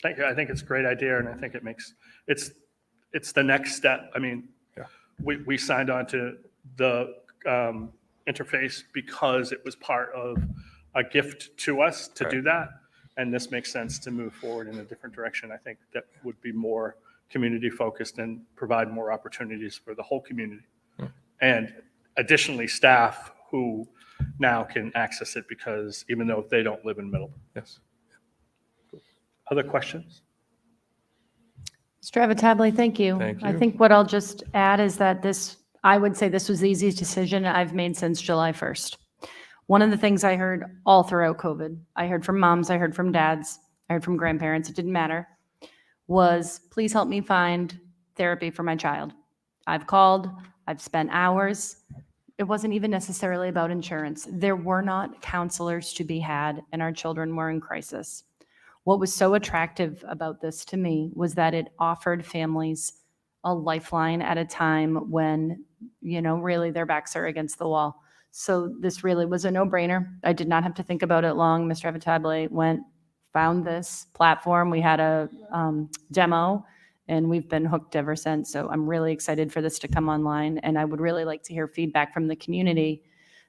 Thank you. I think it's a great idea, and I think it's the next step. I mean, Yeah. we signed on to the interface because it was part of a gift to us to do that, and this makes sense to move forward in a different direction. I think that would be more community focused and provide more opportunities for the whole community. And additionally, staff who now can access it because even though they don't live in Middleborough. Yes. Other questions? Mr. Avitabile, thank you. Thank I you. think what I'll just add is that I would say this was the easiest decision I've made since July 1st. One of the things I heard all throughout COVID, I heard from moms, I heard from dads, I heard from grandparents, it didn't matter, was please help me find therapy for my child. I've called, I've spent hours. It wasn't even necessarily about insurance. There were not counselors to be had, and our children were in crisis. What was so attractive about this to me was that it offered families a lifeline at a time when, really their backs are against the wall. So this really was a no-brainer. I did not have to think about it long. Mr. Avitabile found this platform. We had a demo, and we've been hooked ever since. So I'm really excited for this to come online, and I would really like to hear feedback from the community.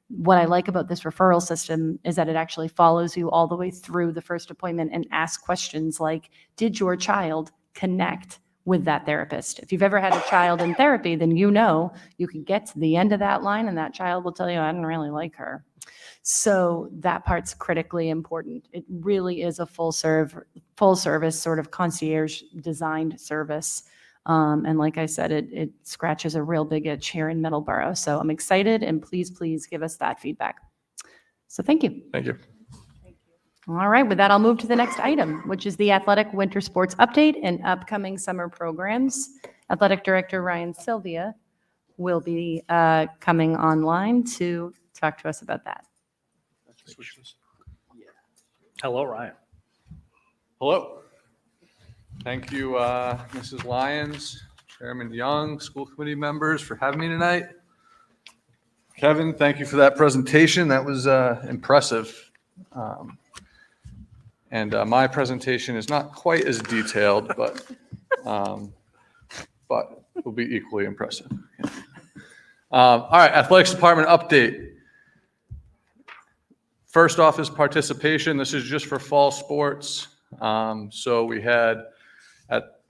What I like about this referral system is that it actually follows you all the way through the first appointment and asks questions like, did your child connect with that therapist? If you've ever had a child in therapy, then you can get to the end of that line and that child will tell you, I didn't really like her. So that part's critically important. It really is a full service sort of concierge designed service. And like I said, it scratches a real big itch here in Middleborough. So I'm excited, and please give us that feedback. So thank you. Thank you. All right, with that, I'll move to the next item, which is the athletic winter sports update and upcoming summer programs. Athletic Director Ryan Sylvia will be coming online to talk to us about that. Hello, Ryan. Hello. Thank you, Mrs. Lyons, Chairman Young, school committee members for having me tonight. Kevin, thank you for that presentation. That was impressive. And my presentation is not quite as detailed, but will be equally impressive. All right, athletics department update. First off is participation. This is just for fall sports. So we had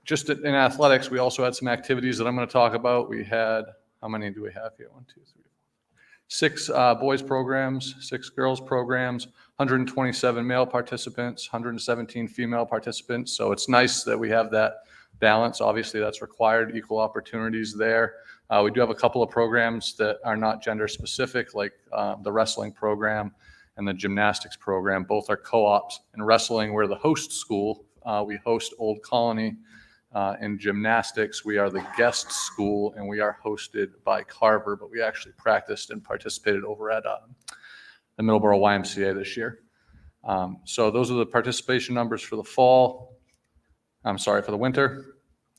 just in athletics, we also had some activities that I'm going to talk about. We had, how many do we have here? 1, 2, 3, 6 boys programs, 6 girls programs, 127 male participants, 117 female participants. So it's nice that we have that balance. Obviously, that's required, equal opportunities there. We do have a couple of programs that are not gender specific, like the wrestling program and the gymnastics program. Both are co-ops. In wrestling, we're the host school. We host Old Colony. In gymnastics, we are the guest school, and we are hosted by Carver, but we actually practiced and participated over at the Middleborough YMCA this year. So those are the participation numbers for the fall. For the winter.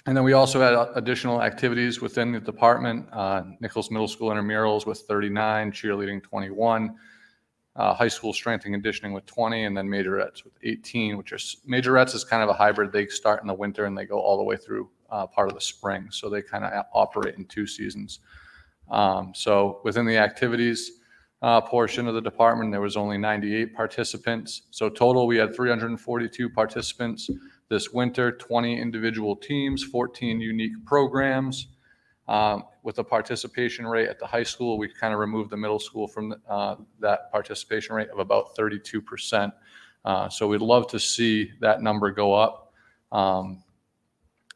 And then we also had additional activities within the department. Nichols Middle School intramurals with 39, cheerleading 21, high school strength and conditioning with 20, and then majorettes with 18, majorettes is kind of a hybrid. They start in the winter and they go all the way through part of the spring. So they kind of operate in 2 seasons. So within the activities portion of the department, there was only 98 participants. So total, we had 342 participants this winter, 20 individual teams, 14 unique programs. With a participation rate at the high school, we kind of removed the middle school from that participation rate of about 32%. So we'd love to see that number go up. Some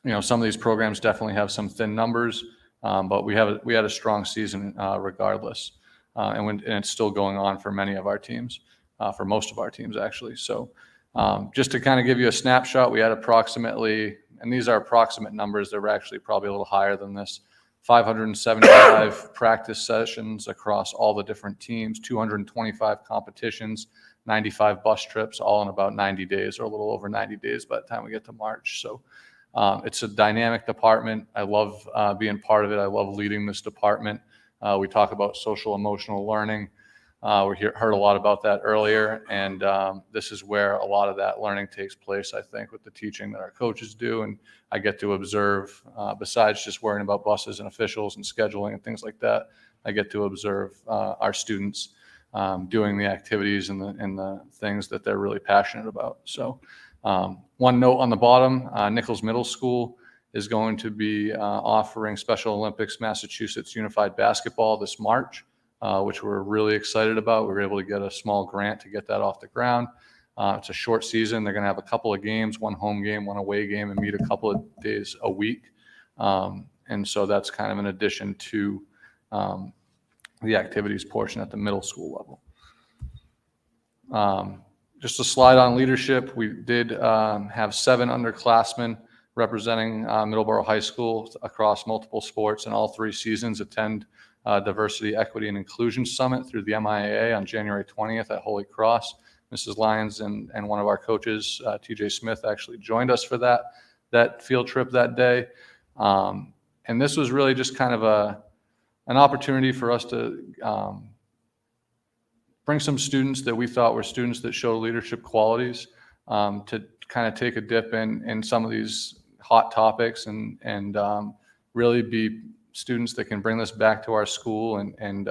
of these programs definitely have some thin numbers, but we had a strong season regardless. And it's still going on for many of our teams, for most of our teams actually. So just to kind of give you a snapshot, we had approximately, and these are approximate numbers, they're actually probably a little higher than this, 575 practice sessions across all the different teams, 225 competitions, 95 bus trips, all in about 90 days or a little over 90 days by the time we get to March. So it's a dynamic department. I love being part of it. I love leading this department. We talk about social emotional learning. Heard a lot about that earlier, and this is where a lot of that learning takes place, I think, with the teaching that our coaches do, and I get to observe, besides just worrying about buses and officials and scheduling and things like that, I get to observe our students doing the activities and the things that they're really passionate about. So one note on the bottom, Nichols Middle School is going to be offering Special Olympics Massachusetts Unified Basketball this March, which we're really excited about. We were able to get a small grant to get that off the ground. It's a short season. They're going to have a couple of games, one home game, one away game, and meet a couple of days a week. And so that's kind of an addition to the activities portion at the middle school level. Just a slide on leadership. We did have 7 underclassmen representing Middleborough High School across multiple sports in all 3 seasons attend Diversity, Equity, and Inclusion Summit through the MIAA on January 20th at Holy Cross. Mrs. Lyons and one of our coaches, TJ Smith, actually joined us for that field trip that day. And this was really just kind of an opportunity for us to bring some students that we thought were students that show leadership qualities to kind of take a dip in some of these hot topics and really be students that can bring this back to our school and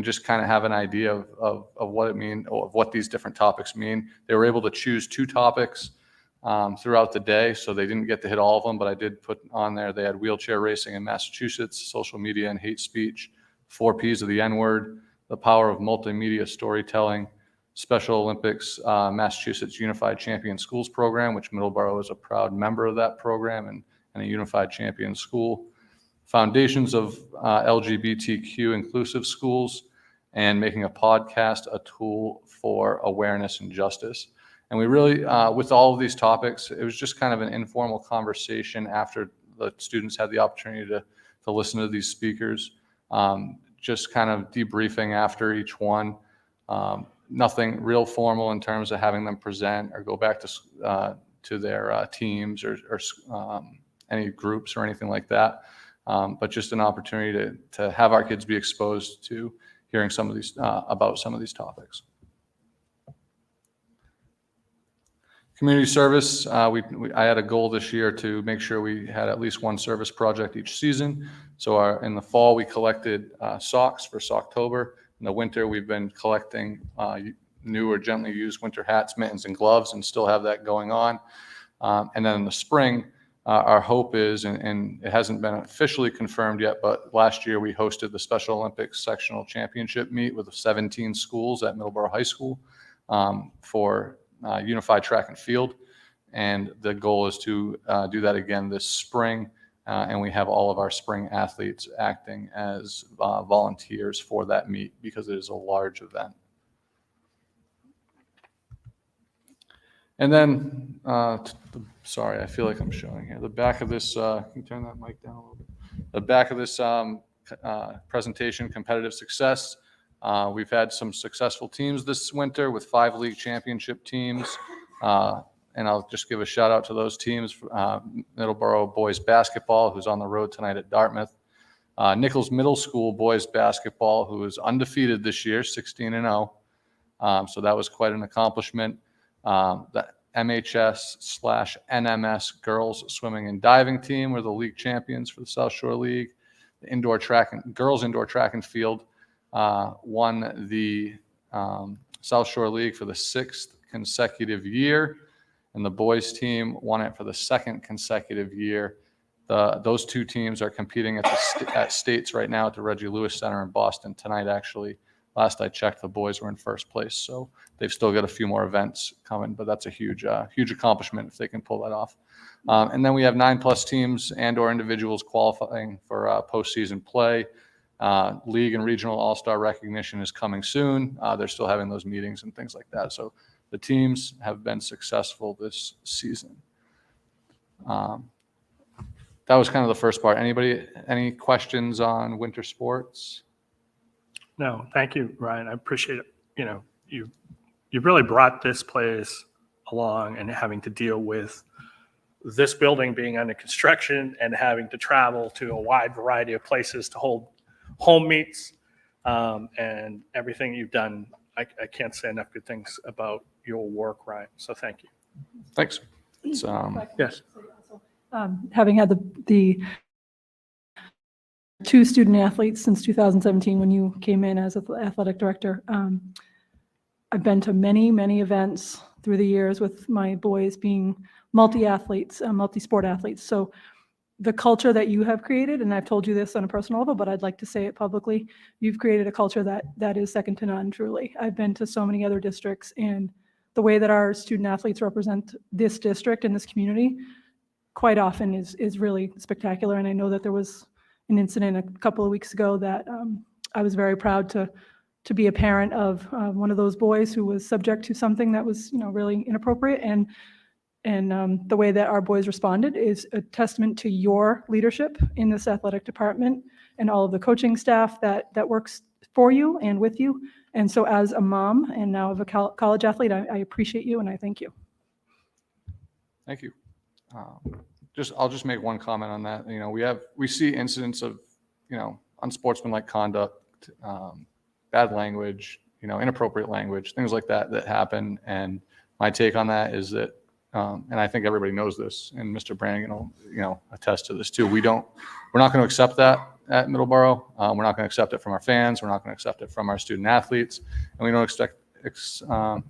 just kind of have an idea of what it means, of what these different topics mean. They were able to choose 2 topics throughout the day, so they didn't get to hit all of them, but I did put on there, they had wheelchair racing in Massachusetts, social media and hate speech, 4 Ps of the N-word, the power of multimedia storytelling, Special Olympics Massachusetts Unified Champion Schools program, which Middleborough is a proud member of that program and a unified champion school, foundations of LGBTQ inclusive schools, and making a podcast a tool for awareness and justice. And we really, with all of these topics, it was just kind of an informal conversation after the students had the opportunity to listen to these speakers, just kind of debriefing after each one. Nothing real formal in terms of having them present or go back to their teams or any groups or anything like that. But just an opportunity to have our kids be exposed to hearing some of these about some of these topics. Community service, I had a goal this year to make sure we had at least one service project each season. So in the fall, we collected socks for Socktober. In the winter, we've been collecting new or gently used winter hats, mittens, and gloves, and still have that going on. And then in the spring, our hope is, and it hasn't been officially confirmed yet, but last year we hosted the Special Olympics Sectional Championship meet with 17 schools at Middleborough High School for unified track and field. And the goal is to do that again this spring. And we have all of our spring athletes acting as volunteers for that meet because it is a large event. And then, sorry, I feel like I'm showing here. The back of this, can you turn that mic down a little bit? The back of this presentation, competitive success. We've had some successful teams this winter with 5 league championship teams. And I'll just give a shout out to those teams. Middleborough boys basketball, who's on the road tonight at Dartmouth. Nichols Middle School boys basketball, who is undefeated this year, 16-0. So that was quite an accomplishment. The MHS/NMS girls swimming and diving team were the league champions for the South Shore League. The girls indoor track and field won the South Shore League for the 6th consecutive year, and the boys team won it for the 2nd consecutive year. Those 2 teams are competing at states right now at the Reggie Lewis Center in Boston tonight, actually. Last I checked, the boys were in first place, so they've still got a few more events coming, but that's a huge accomplishment if they can pull that off. And then we have 9+ teams and/or individuals qualifying for postseason play. League and regional all-star recognition is coming soon. They're still having those meetings and things like that. So the teams have been successful this season. That was kind of the first part. Anybody, any questions on winter sports? No, thank you, Ryan. I appreciate it. You know, you really brought this place along and having to deal with this building being under construction and having to travel to a wide variety of places to hold home meets and everything you've done. I can't say enough good things about your work, Ryan. So thank you. Thanks. It's, Yes. Having had the 2 student athletes since 2017 when you came in as athletic director, I've been to many, many events through the years with my boys being multi-athletes, multi-sport athletes. So the culture that you have created, and I've told you this on a personal level, but I'd like to say it publicly, you've created a culture that is second to none, truly. I've been to so many other districts, and the way that our student athletes represent this district and this community quite often is really spectacular. And I know that there was an incident a couple of weeks ago that I was very proud to be a parent of one of those boys who was subject to something that was, really inappropriate. And the way that our boys responded is a testament to your leadership in this athletic department and all of the coaching staff that works for you and with you. And so as a mom and now of a college athlete, I appreciate you and I thank you. Thank you. I'll just make one comment on that. We see incidents of, unsportsmanlike conduct, bad language, inappropriate language, things like that happen. And my take on that is that, and I think everybody knows this, and Mr. Brannigan will, attest to this too. We're not going to accept that at Middleborough. We're not going to accept it from our fans. We're not going to accept it from our student athletes, and we don't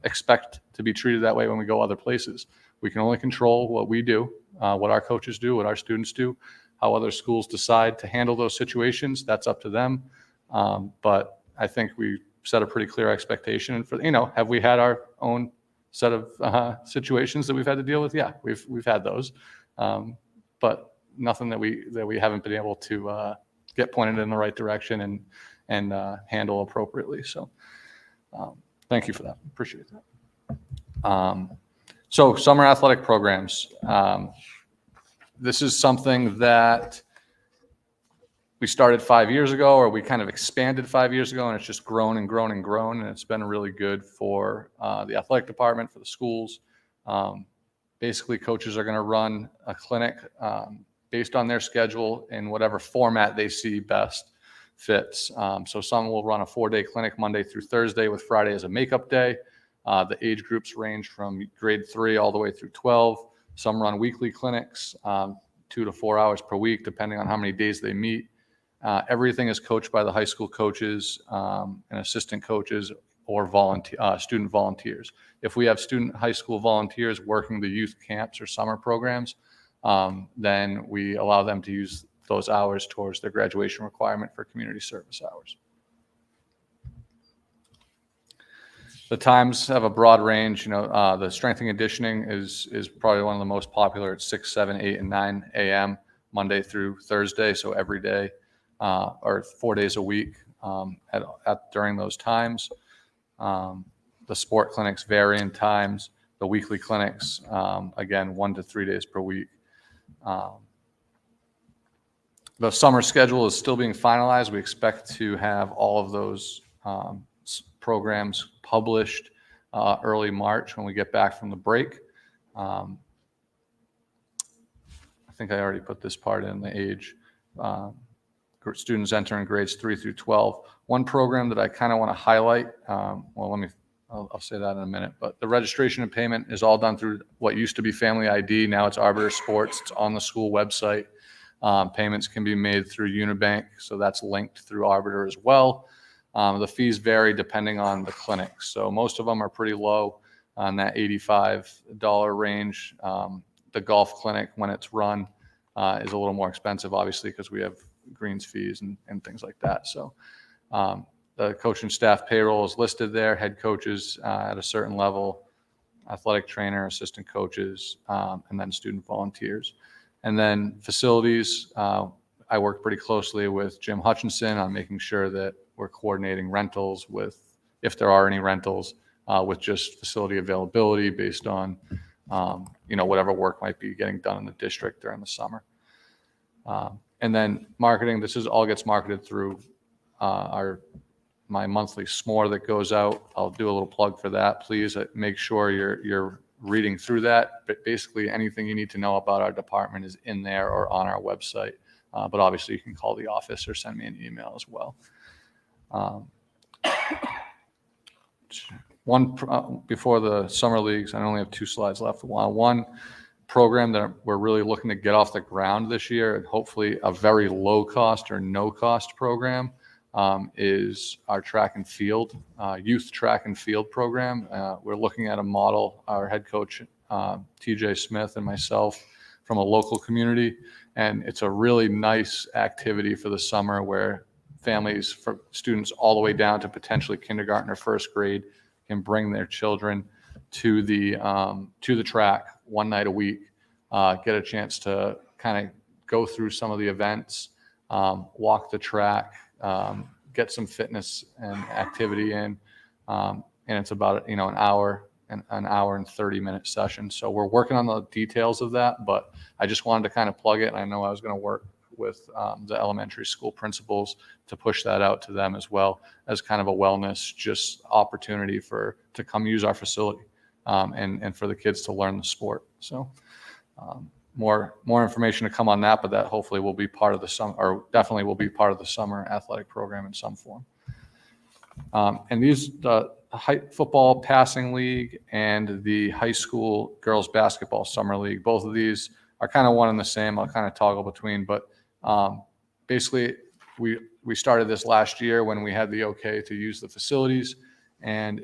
expect to be treated that way when we go other places. We can only control what we do, what our coaches do, what our students do. How other schools decide to handle those situations, that's up to them. But I think we set a pretty clear expectation. And for have we had our own set of situations that we've had to deal with? Yeah, we've had those, but nothing that we haven't been able to get pointed in the right direction and handle appropriately. So thank you for that. Appreciate that. So summer athletic programs. This is something that we started 5 years ago, or we kind of expanded 5 years ago, and it's just grown and grown and grown, and it's been really good for the athletic department, for the schools. Basically, coaches are going to run a clinic based on their schedule in whatever format they see best fits. So some will run a 4-day clinic Monday through Thursday with Friday as a makeup day. The age groups range from grade 3 all the way through 12. Some run weekly clinics, 2 to 4 hours per week, depending on how many days they meet. Everything is coached by the high school coaches and assistant coaches or student volunteers. If we have student high school volunteers working the youth camps or summer programs, then we allow them to use those hours towards their graduation requirement for community service hours. The times have a broad range. The strength and conditioning is probably one of the most popular. It's 6, 7, 8, and 9 a.m. Monday through Thursday, so every day or 4 days a week during those times. The sport clinics vary in times. The weekly clinics, again, 1 to 3 days per week. The summer schedule is still being finalized. We expect to have all of those programs published early March when we get back from the break. I think I already put this part in, the age. Students entering grades 3 through 12. One program that I kind of want to highlight, I'll say that in a minute, but the registration and payment is all done through what used to be Family ID. Now it's Arbiter Sports. It's on the school website. Payments can be made through Unibank, so that's linked through Arbiter as well. The fees vary depending on the clinic. So most of them are pretty low on that $85 range. The golf clinic, when it's run, is a little more expensive, obviously, because we have greens fees and things like that. So the coaching staff payroll is listed there, head coaches at a certain level, athletic trainer, assistant coaches, and then student volunteers. And then facilities, I work pretty closely with Jim Hutchinson on making sure that we're coordinating rentals with, if there are any rentals, with just facility availability based on, whatever work might be getting done in the district during the summer. And then marketing, this all gets marketed through my monthly SMORE that goes out. I'll do a little plug for that. Please make sure you're reading through that. But basically anything you need to know about our department is in there or on our website. But obviously you can call the office or send me an email as well. Before the summer leagues, I only have 2 slides left. One program that we're really looking to get off the ground this year, and hopefully a very low cost or no cost program, is our track and field, youth track and field program. We're looking at a model, our head coach, TJ Smith, and myself, from a local community. And it's a really nice activity for the summer where families, for students all the way down to potentially kindergarten or first grade, can bring their children to the track one night a week, get a chance to kind of go through some of the events, walk the track, get some fitness and activity in, and it's about an hour and 30-minute session. So we're working on the details of that, but I just wanted to kind of plug it. And I know I was going to work with the elementary school principals to push that out to them as well as kind of a wellness just opportunity to come use our facility, and for the kids to learn the sport. So more information to come on that, but that hopefully will be part of the summer, or definitely will be part of the summer athletic program in some form. And the football passing league and the high school girls basketball summer league, both of these are kind of one and the same. I'll kind of toggle between, but basically we started this last year when we had the okay to use the facilities, and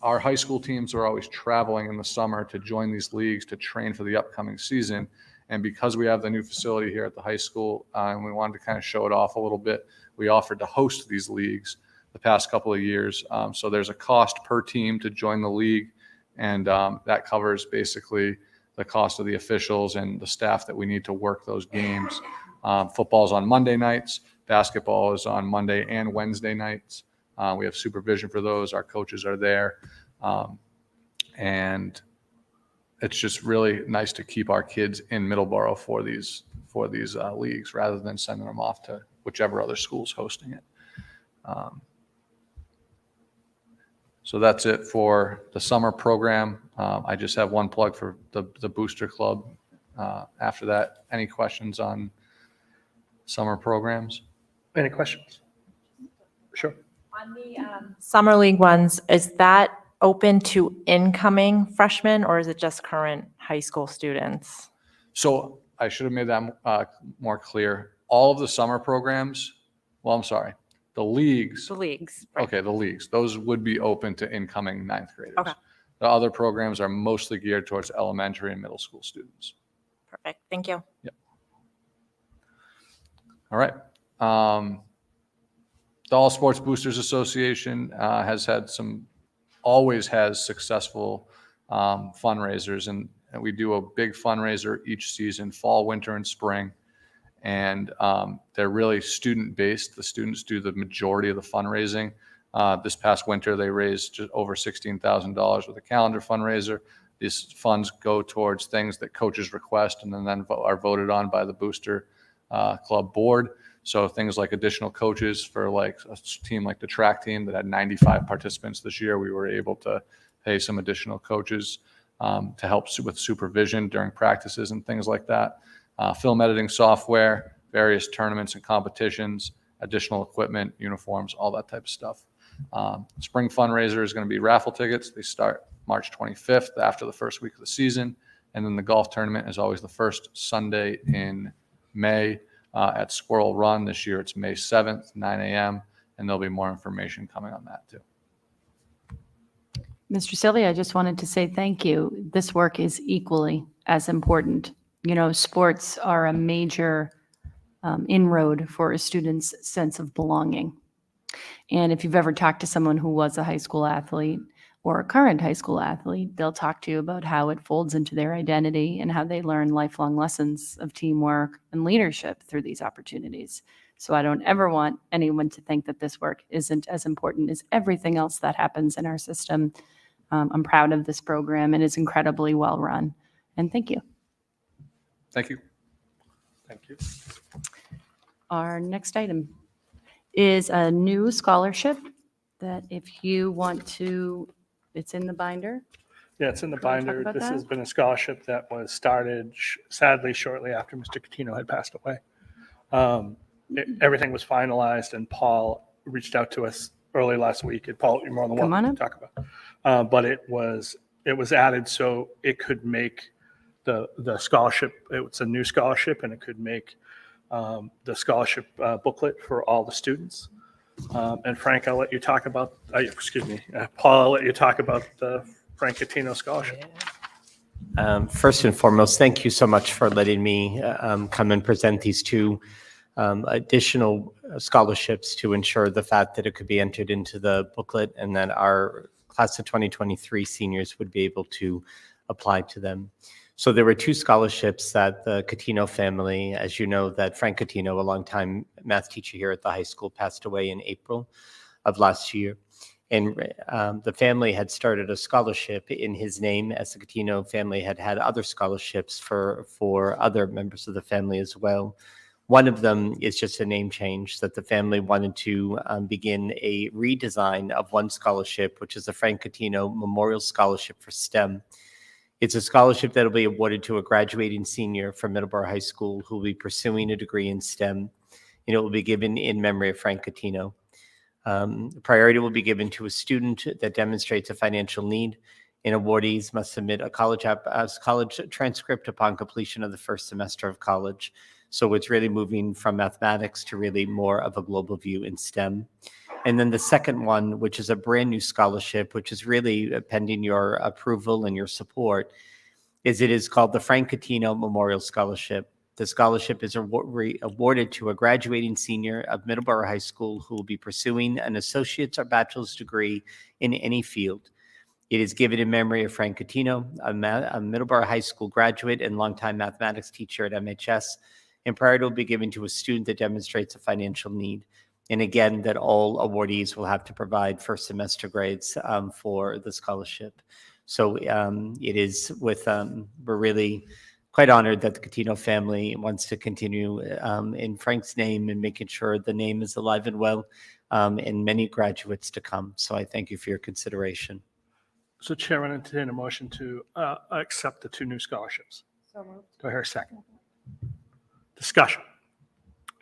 our high school teams are always traveling in the summer to join these leagues to train for the upcoming season. And because we have the new facility here at the high school, and we wanted to kind of show it off a little bit, we offered to host these leagues the past couple of years. So there's a cost per team to join the league, and that covers basically the cost of the officials and the staff that we need to work those games. Football's on Monday nights. Basketball is on Monday and Wednesday nights. We have supervision for those. Our coaches are there. And it's just really nice to keep our kids in Middleborough for these leagues rather than sending them off to whichever other school's hosting it. So that's it for the summer program. I just have one plug for the Booster Club. After that, any questions on summer programs? Any questions? Sure. On the summer league ones, is that open to incoming freshmen, or is it just current high school students? So I should have made that more clear. All of the summer programs, the leagues. The leagues. Right. Okay, the leagues. Those would be open to incoming ninth graders. Okay. The other programs are mostly geared towards elementary and middle school students. Perfect. Thank you. All right. The All Sports Boosters Association always has successful fundraisers, and we do a big fundraiser each season, fall, winter, and spring. And they're really student-based. The students do the majority of the fundraising. This past winter, they raised just over $16,000 with a calendar fundraiser. These funds go towards things that coaches request and then are voted on by the Booster Club board. So things like additional coaches for like a team like the track team that had 95 participants this year, we were able to pay some additional coaches to help with supervision during practices and things like that. Film editing software, various tournaments and competitions, additional equipment, uniforms, all that type of stuff. Spring fundraiser is going to be raffle tickets. They start March 25th after the first week of the season. And then the golf tournament is always the first Sunday in May at Squirrel Run. This year it's May 7th, 9 a.m. And there'll be more information coming on that too. Mr. Sylvia, I just wanted to say thank you. This work is equally as important. You know, sports are a major inroad for a student's sense of belonging. And if you've ever talked to someone who was a high school athlete, or a current high school athlete, they'll talk to you about how it folds into their identity and how they learn lifelong lessons of teamwork and leadership through these opportunities. So I don't ever want anyone to think that this work isn't as important as everything else that happens in our system. I'm proud of this program, and it's incredibly well run. And thank you. Thank you. Thank you. Our next item is a new scholarship that if you want to, it's in the binder. Yeah, it's in the Can we talk binder. about This that? has been a scholarship that was started sadly shortly after Mr. Catino had passed away. Everything was finalized and Paul reached out to us early last week. And Paul, you're more than Come on welcome to up. talk about. But it was added so it could make the scholarship, it's a new scholarship and it could make the scholarship booklet for all the students. And Frank, I'll let you talk about, Paul, I'll let you talk about the Frank Catino Scholarship. First and foremost, thank you so much for letting me come and present these two additional scholarships to ensure the fact that it could be entered into the booklet and that our class of 2023 seniors would be able to apply to them. So there were two scholarships that the Catino family, as you know, that Frank Catino, a longtime math teacher here at the high school, passed away in April of last year. And the family had started a scholarship in his name, as the Catino family had had other scholarships for other members of the family as well. One of them is just a name change that the family wanted to begin a redesign of one scholarship, which is the Frank Catino Memorial Scholarship for STEM. It's a scholarship that will be awarded to a graduating senior from Middleborough High School who will be pursuing a degree in STEM, and it will be given in memory of Frank Catino. Priority will be given to a student that demonstrates a financial need, and awardees must submit a college transcript upon completion of the first semester of college. So it's really moving from mathematics to really more of a global view in STEM. And then the second one, which is a brand new scholarship, which is really pending your approval and your support, it is called the Frank Catino Memorial Scholarship. The scholarship is awarded to a graduating senior of Middleborough High School who will be pursuing an associate's or bachelor's degree in any field. It is given in memory of Frank Catino, a Middleborough High School graduate and longtime mathematics teacher at MHS, and priority will be given to a student that demonstrates a financial need. And again, that all awardees will have to provide first semester grades for the scholarship. So it is with, we're really quite honored that the Catino family wants to continue in Frank's name and making sure the name is alive and well and many graduates to come. So I thank you for your consideration. So Chairman, entertain a motion to accept the two new scholarships. So moved. Do I hear a second? Discussion.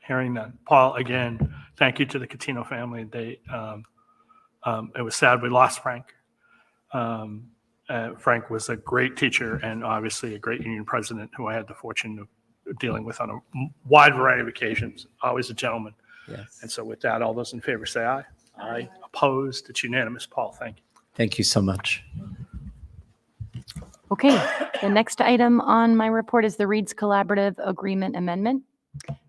Hearing none. Paul, again, thank you to the Catino family. It was sad we lost Frank. Frank was a great teacher and obviously a great union president who I had the fortune of dealing with on a wide variety of occasions, always a gentleman. Yes. And so with that, all those in favor say aye. Aye. Opposed? It's unanimous. Paul, thank you. Thank you so much. Okay, the next item on my report is the Reads Collaborative Agreement Amendment.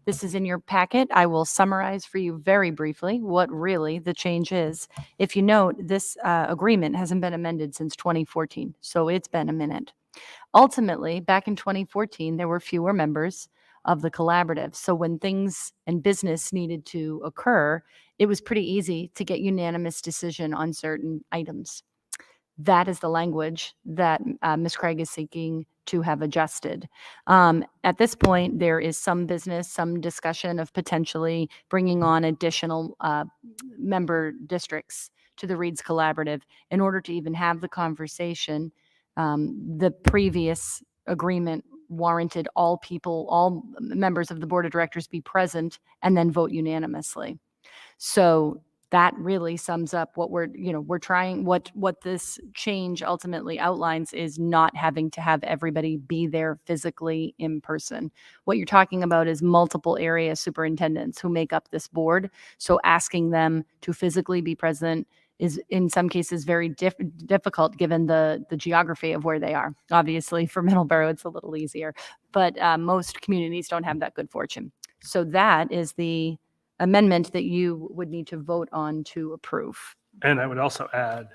This is in your packet. I will summarize for you very briefly what really the change is. If you note, this agreement hasn't been amended since 2014, so it's been a minute. Ultimately, back in 2014, there were fewer members of the collaborative. So when things and business needed to occur, it was pretty easy to get unanimous decision on certain items. That is the language that Ms. Craig is seeking to have adjusted. At this point, there is some business, some discussion of potentially bringing on additional member districts to the Reads Collaborative. In order to even have the conversation, the previous agreement warranted all members of the board of directors be present and then vote unanimously. So that really sums up what we're trying, what this change ultimately outlines is not having to have everybody be there physically in person. What you're talking about is multiple area superintendents who make up this board. So asking them to physically be present is in some cases very difficult given the geography of where they are. Obviously for Middleborough, it's a little easier, but most communities don't have that good fortune. So that is the amendment that you would need to vote on to approve. And I would also add,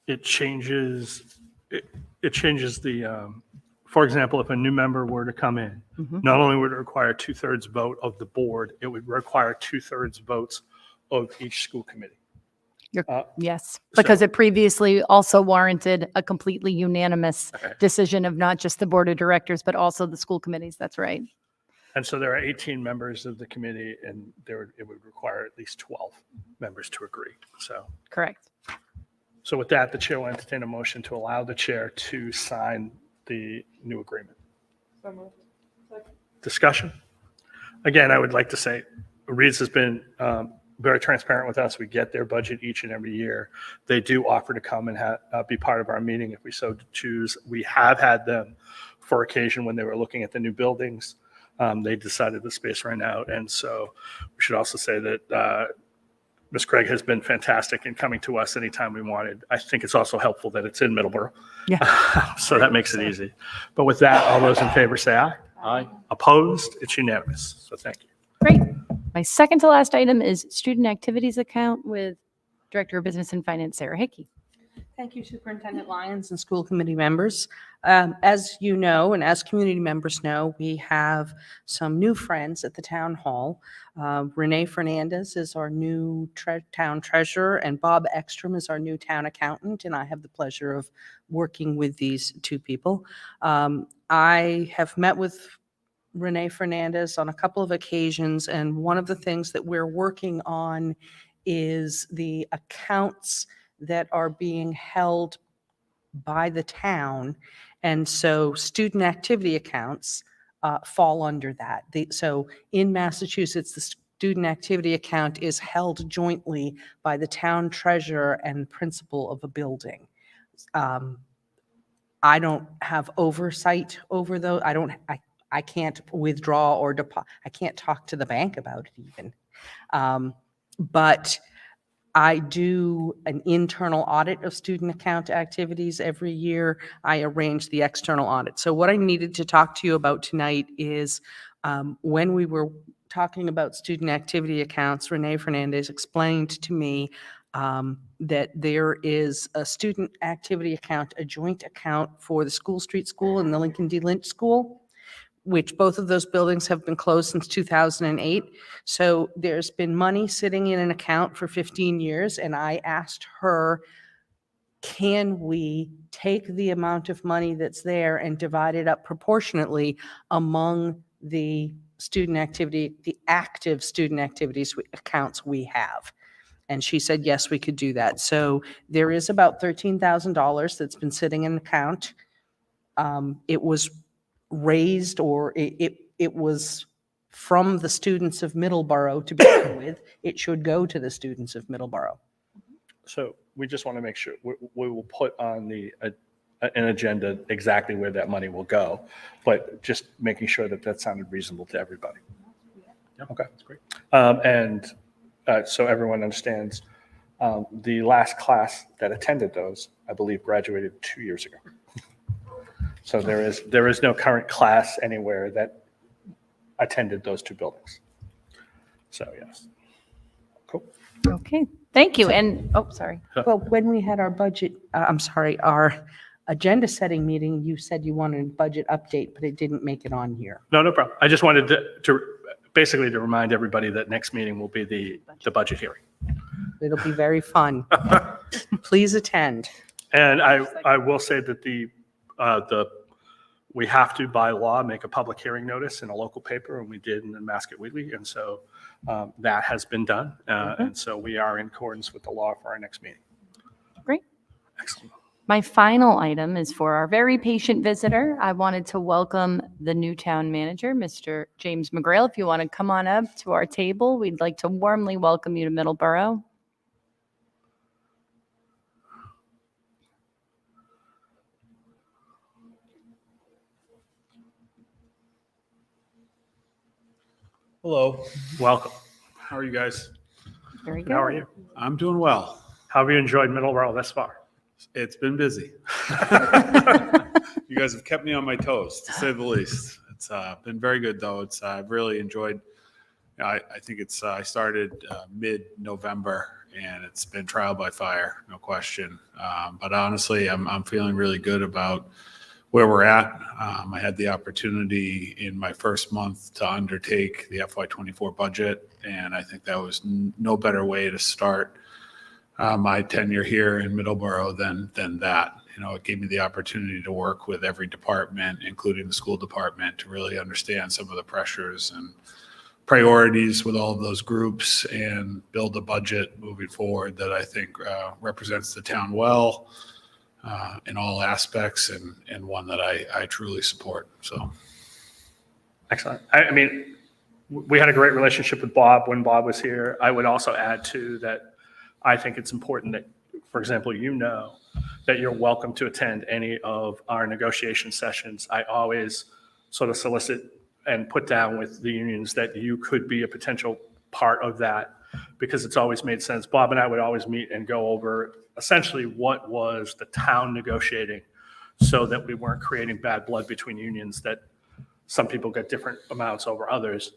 it changes, it changes the, for example, if a new member were to come in, not only would it require 2/3 vote of the board, it would require 2/3 votes of each school committee. Yes, because it previously also warranted a completely unanimous Okay. decision of not just the board of directors, but also the school committees. That's right. And so there are 18 members of the committee, and it would require at least 12 members to agree. Correct. So with that, the chair will entertain a motion to allow the chair to sign the new agreement. Discussion? Again, I would like to say, Reed's has been very transparent with us. We get their budget each and every year. They do offer to come and be part of our meeting if we so choose. We have had them for occasion when they were looking at the new buildings. They decided the space ran out. And so we should also say that Ms. Craig has been fantastic in coming to us anytime we wanted. I think it's also helpful that it's in Middleborough. Yeah. So that makes it easy. But with that, all those in favor say aye. Aye. Opposed? It's unanimous. So thank you. Great. My second to last item is student activities account with Director of Business and Finance, Sarah Hickey. Thank you, Superintendent Lyons and school committee members. As you know, and as community members know, we have some new friends at the town hall. Renee Fernandez is our new town treasurer, and Bob Ekstrom is our new town accountant, and I have the pleasure of working with these two people. I have met with Renee Fernandez on a couple of occasions, and one of the things that we're working on is the accounts that are being held by the town. And so student activity accounts fall under that. So in Massachusetts, the student activity account is held jointly by the town treasurer and principal of a building. I don't have oversight over those. I can't withdraw or I can't talk to the bank about it even. But I do an internal audit of student account activities every year. I arrange the external audit. So what I needed to talk to you about tonight is when we were talking about student activity accounts, Renee Fernandez explained to me that there is a student activity account, a joint account for the School Street School and the Lincoln D. Lynch School, which both of those buildings have been closed since 2008. So there's been money sitting in an account for 15 years, and I asked her, can we take the amount of money that's there and divide it up proportionately among the student activity, the active student activities accounts we have? And she said, yes, we could do that. So there is about $13,000 that's been sitting in an account. It was raised, or it was from the students of Middleborough to begin with. It should go to the students of Middleborough. So we just want to make sure we will put on an agenda exactly where that money will go, but just making sure that that sounded reasonable to everybody. Okay, that's great. So everyone understands, the last class that attended those, I believe, graduated 2 years ago. So there is no current class anywhere that attended those two buildings. So yes. Cool. Okay, thank you. And, oh, sorry. Well, when we had our budget, our agenda setting meeting, you said you wanted a budget update, but it didn't make it on here. No problem. I just wanted to basically to remind everybody that next meeting will be the budget hearing. It'll be very fun. Please attend. And I will say that we have to, by law, make a public hearing notice in a local paper, and we did in the Mascot Weekly, and so that has been done. And so we are in accordance with the law for our next meeting. Great. Excellent. My final item is for our very patient visitor. I wanted to welcome the new town manager, Mr. James McGrail. If you want to come on up to our table, we'd like to warmly welcome you to Middleborough. Hello, Welcome. how are you guys? Very good. How are you? I'm doing well. How have you enjoyed Middleborough thus far? It's been busy. You guys have kept me on my toes, to say the least. It's been very good, though. I've really enjoyed I think it's, I started mid-November, and it's been trial by fire, no question. But honestly, I'm feeling really good about where we're at. I had the opportunity in my first month to undertake the FY24 budget, and I think that was no better way to start my tenure here in Middleborough than that. You know, it gave me the opportunity to work with every department, including the school department, to really understand some of the pressures and priorities with all of those groups and build a budget moving forward that I think represents the town well in all aspects, and one that I truly support. So, Excellent. I mean, we had a great relationship with Bob when Bob was here. I would also add too that I think it's important that, for example, you know that you're welcome to attend any of our negotiation sessions. I always sort of solicit and put down with the unions that you could be a potential part of that, because it's always made sense. Bob and I would always meet and go over essentially what was the town negotiating, so that we weren't creating bad blood between unions, that some people get different amounts over others.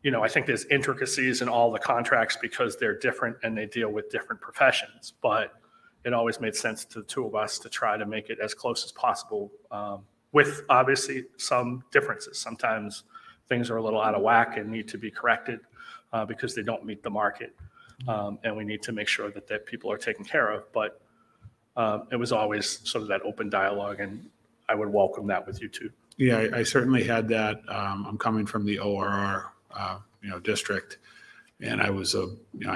You know, I think there's intricacies in all the contracts because they're different and they deal with different professions, but it always made sense to the two of us to try to make it as close as possible, with obviously some differences. Sometimes things are a little out of whack and need to be corrected because they don't meet the market. And we need to make sure that people are taken care of. But it was always sort of that open dialogue, and I would welcome that with you too. yeah, I certainly had that. I'm coming from the ORR, district, and I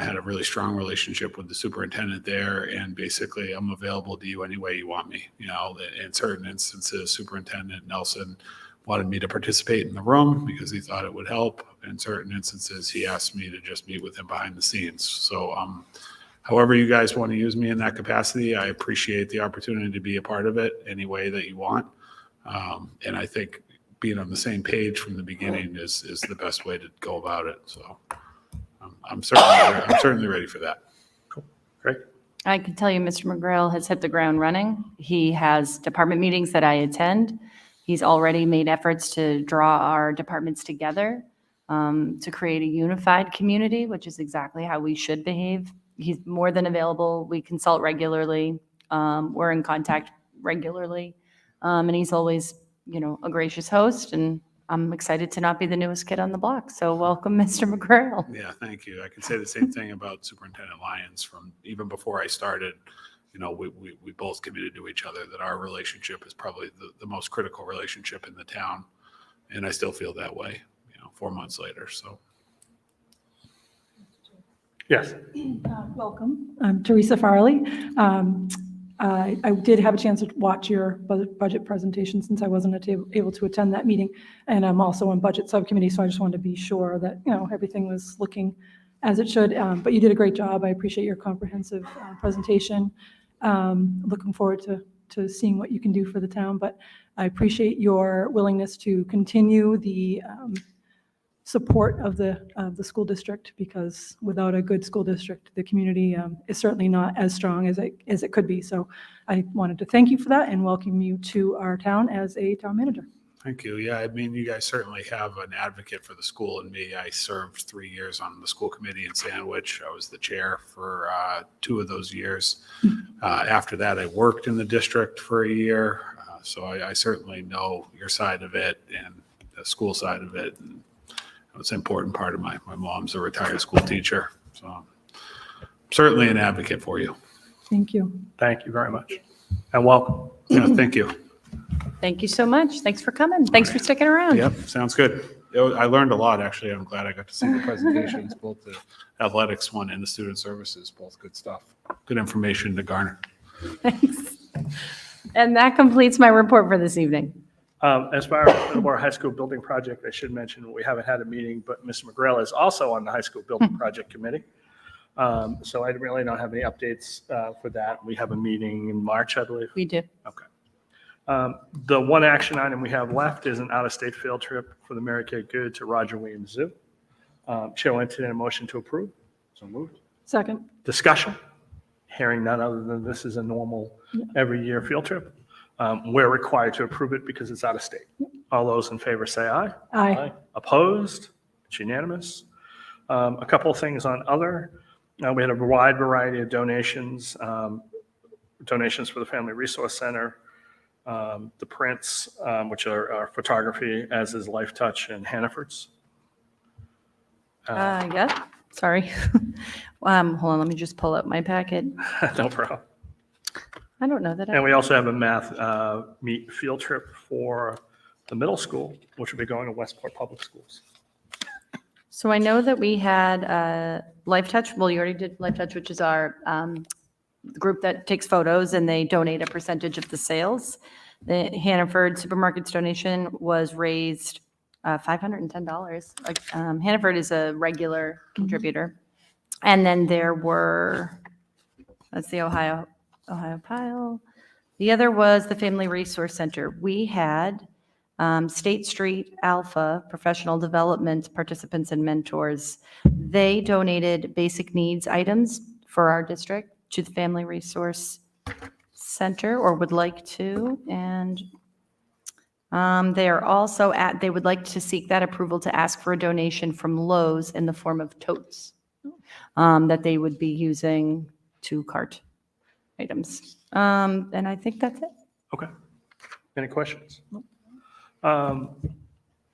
had a really strong relationship with the superintendent there, and basically I'm available to you any way you want me. You know, in certain instances, Superintendent Nelson wanted me to participate in the room because he thought it would help. In certain instances, he asked me to just meet with him behind the scenes. So however you guys want to use me in that capacity, I appreciate the opportunity to be a part of it any way that you want. And I think being on the same page from the beginning is the best way to go about it. So I'm certainly ready for that. Cool. Great. I can tell you, Mr. McGrail has hit the ground running. He has department meetings that I attend. He's already made efforts to draw our departments together to create a unified community, which is exactly how we should behave. He's more than available. We consult regularly. We're in contact regularly. And he's always, a gracious host, and I'm excited to not be the newest kid on the block. So welcome, Mr. McGrail. Yeah, thank you. I can say the same thing about Superintendent Lyons. From even before I started, we both committed to each other that our relationship is probably the most critical relationship in the town. And I still feel that way, 4 months later. So. Yes. Welcome. I'm Teresa Farley. I did have a chance to watch your budget presentation since I wasn't able to attend that meeting. And I'm also on budget subcommittee, so I just wanted to be sure that, everything was looking as it should. But you did a great job. I appreciate your comprehensive presentation. Looking forward to seeing what you can do for the town. But I appreciate your willingness to continue the support of the school district, because without a good school district, the community is certainly not as strong as it could be. So I wanted to thank you for that and welcome you to our town as a town manager. Thank you. Yeah, I mean, you guys certainly have an advocate for the school in me. I served 3 years on the school committee in Sandwich. I was the chair for 2 of those years. After that, I worked in the district for a year. So I certainly know your side of it and the school side of it. And it's an important part of my mom's a retired school teacher. So I'm certainly an advocate for you. Thank you. Thank you very much. And welcome. Yeah, thank you. Thank you so much. Thanks for coming. Thanks for sticking around. Yep, sounds good. I learned a lot, actually. I'm glad I got to see the presentations, both the athletics one and the student services, both good stuff. Good information to garner. Thanks. And that completes my report for this evening. As far as the Middleborough High School Building Project, I should mention we haven't had a meeting, but Mr. McGrail is also on the High School Building Project Committee. So I really don't have any updates for that. We have a meeting in March, I believe. We do. Okay. The one action item we have left is an out-of-state field trip for the Mary Kay Good to Roger Williams Zoo. Chair will entertain a motion to approve. So moved. Second. Discussion. Hearing none other than this is a normal every year field trip. We're required to approve it because it's out of state. All those in favor say aye. Aye. Opposed? It's unanimous. A couple of things on other. We had a wide variety of donations, donations for the Family Resource Center, the prints, which are photography, as is Life Touch and Hannaford's. Yeah, sorry. Hold on, let me just pull up my packet. No problem. I don't know that And I, we also have a math meet field trip for the middle school, which will be going to Westport Public Schools. so I know that we had Life Touch, well, you already did Life Touch, which is our group that takes photos and they donate a percentage of the sales. The Hannaford Supermarket's donation was raised $510. Like, Hannaford is a regular contributor. And then there were, that's the Ohio Pile. The other was the Family Resource Center. We had State Street Alpha Professional Development Participants and Mentors. They donated basic needs items for our district to the Family Resource Center, or would like to, and they are also they would like to seek that approval to ask for a donation from Lowe's in the form of totes that they would be using to cart items. And I think that's it. Okay. Any questions?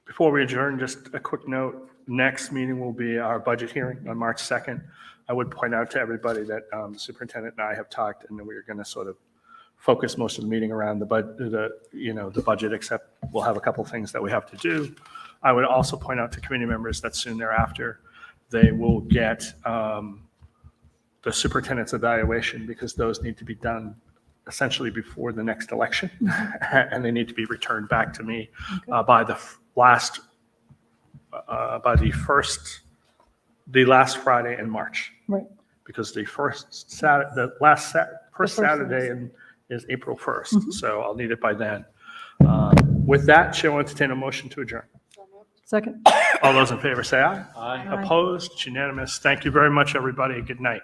Before we adjourn, just a quick note. Next meeting will be our budget hearing on March 2nd. I would point out to everybody that the superintendent and I have talked, and we're going to sort of focus most of the meeting around the budget, except we'll have a couple things that we have to do. I would also point out to committee members that soon thereafter, they will get the superintendent's evaluation, because those need to be done essentially before the next election, and they need to be returned back to me by the last Friday in March. Right. Because the first Saturday is April 1st, so I'll need it by then. With that, Chair will entertain a motion to adjourn. Second. All those in favor say aye. Aye. Opposed? It's unanimous. Thank you very much, everybody. Good night.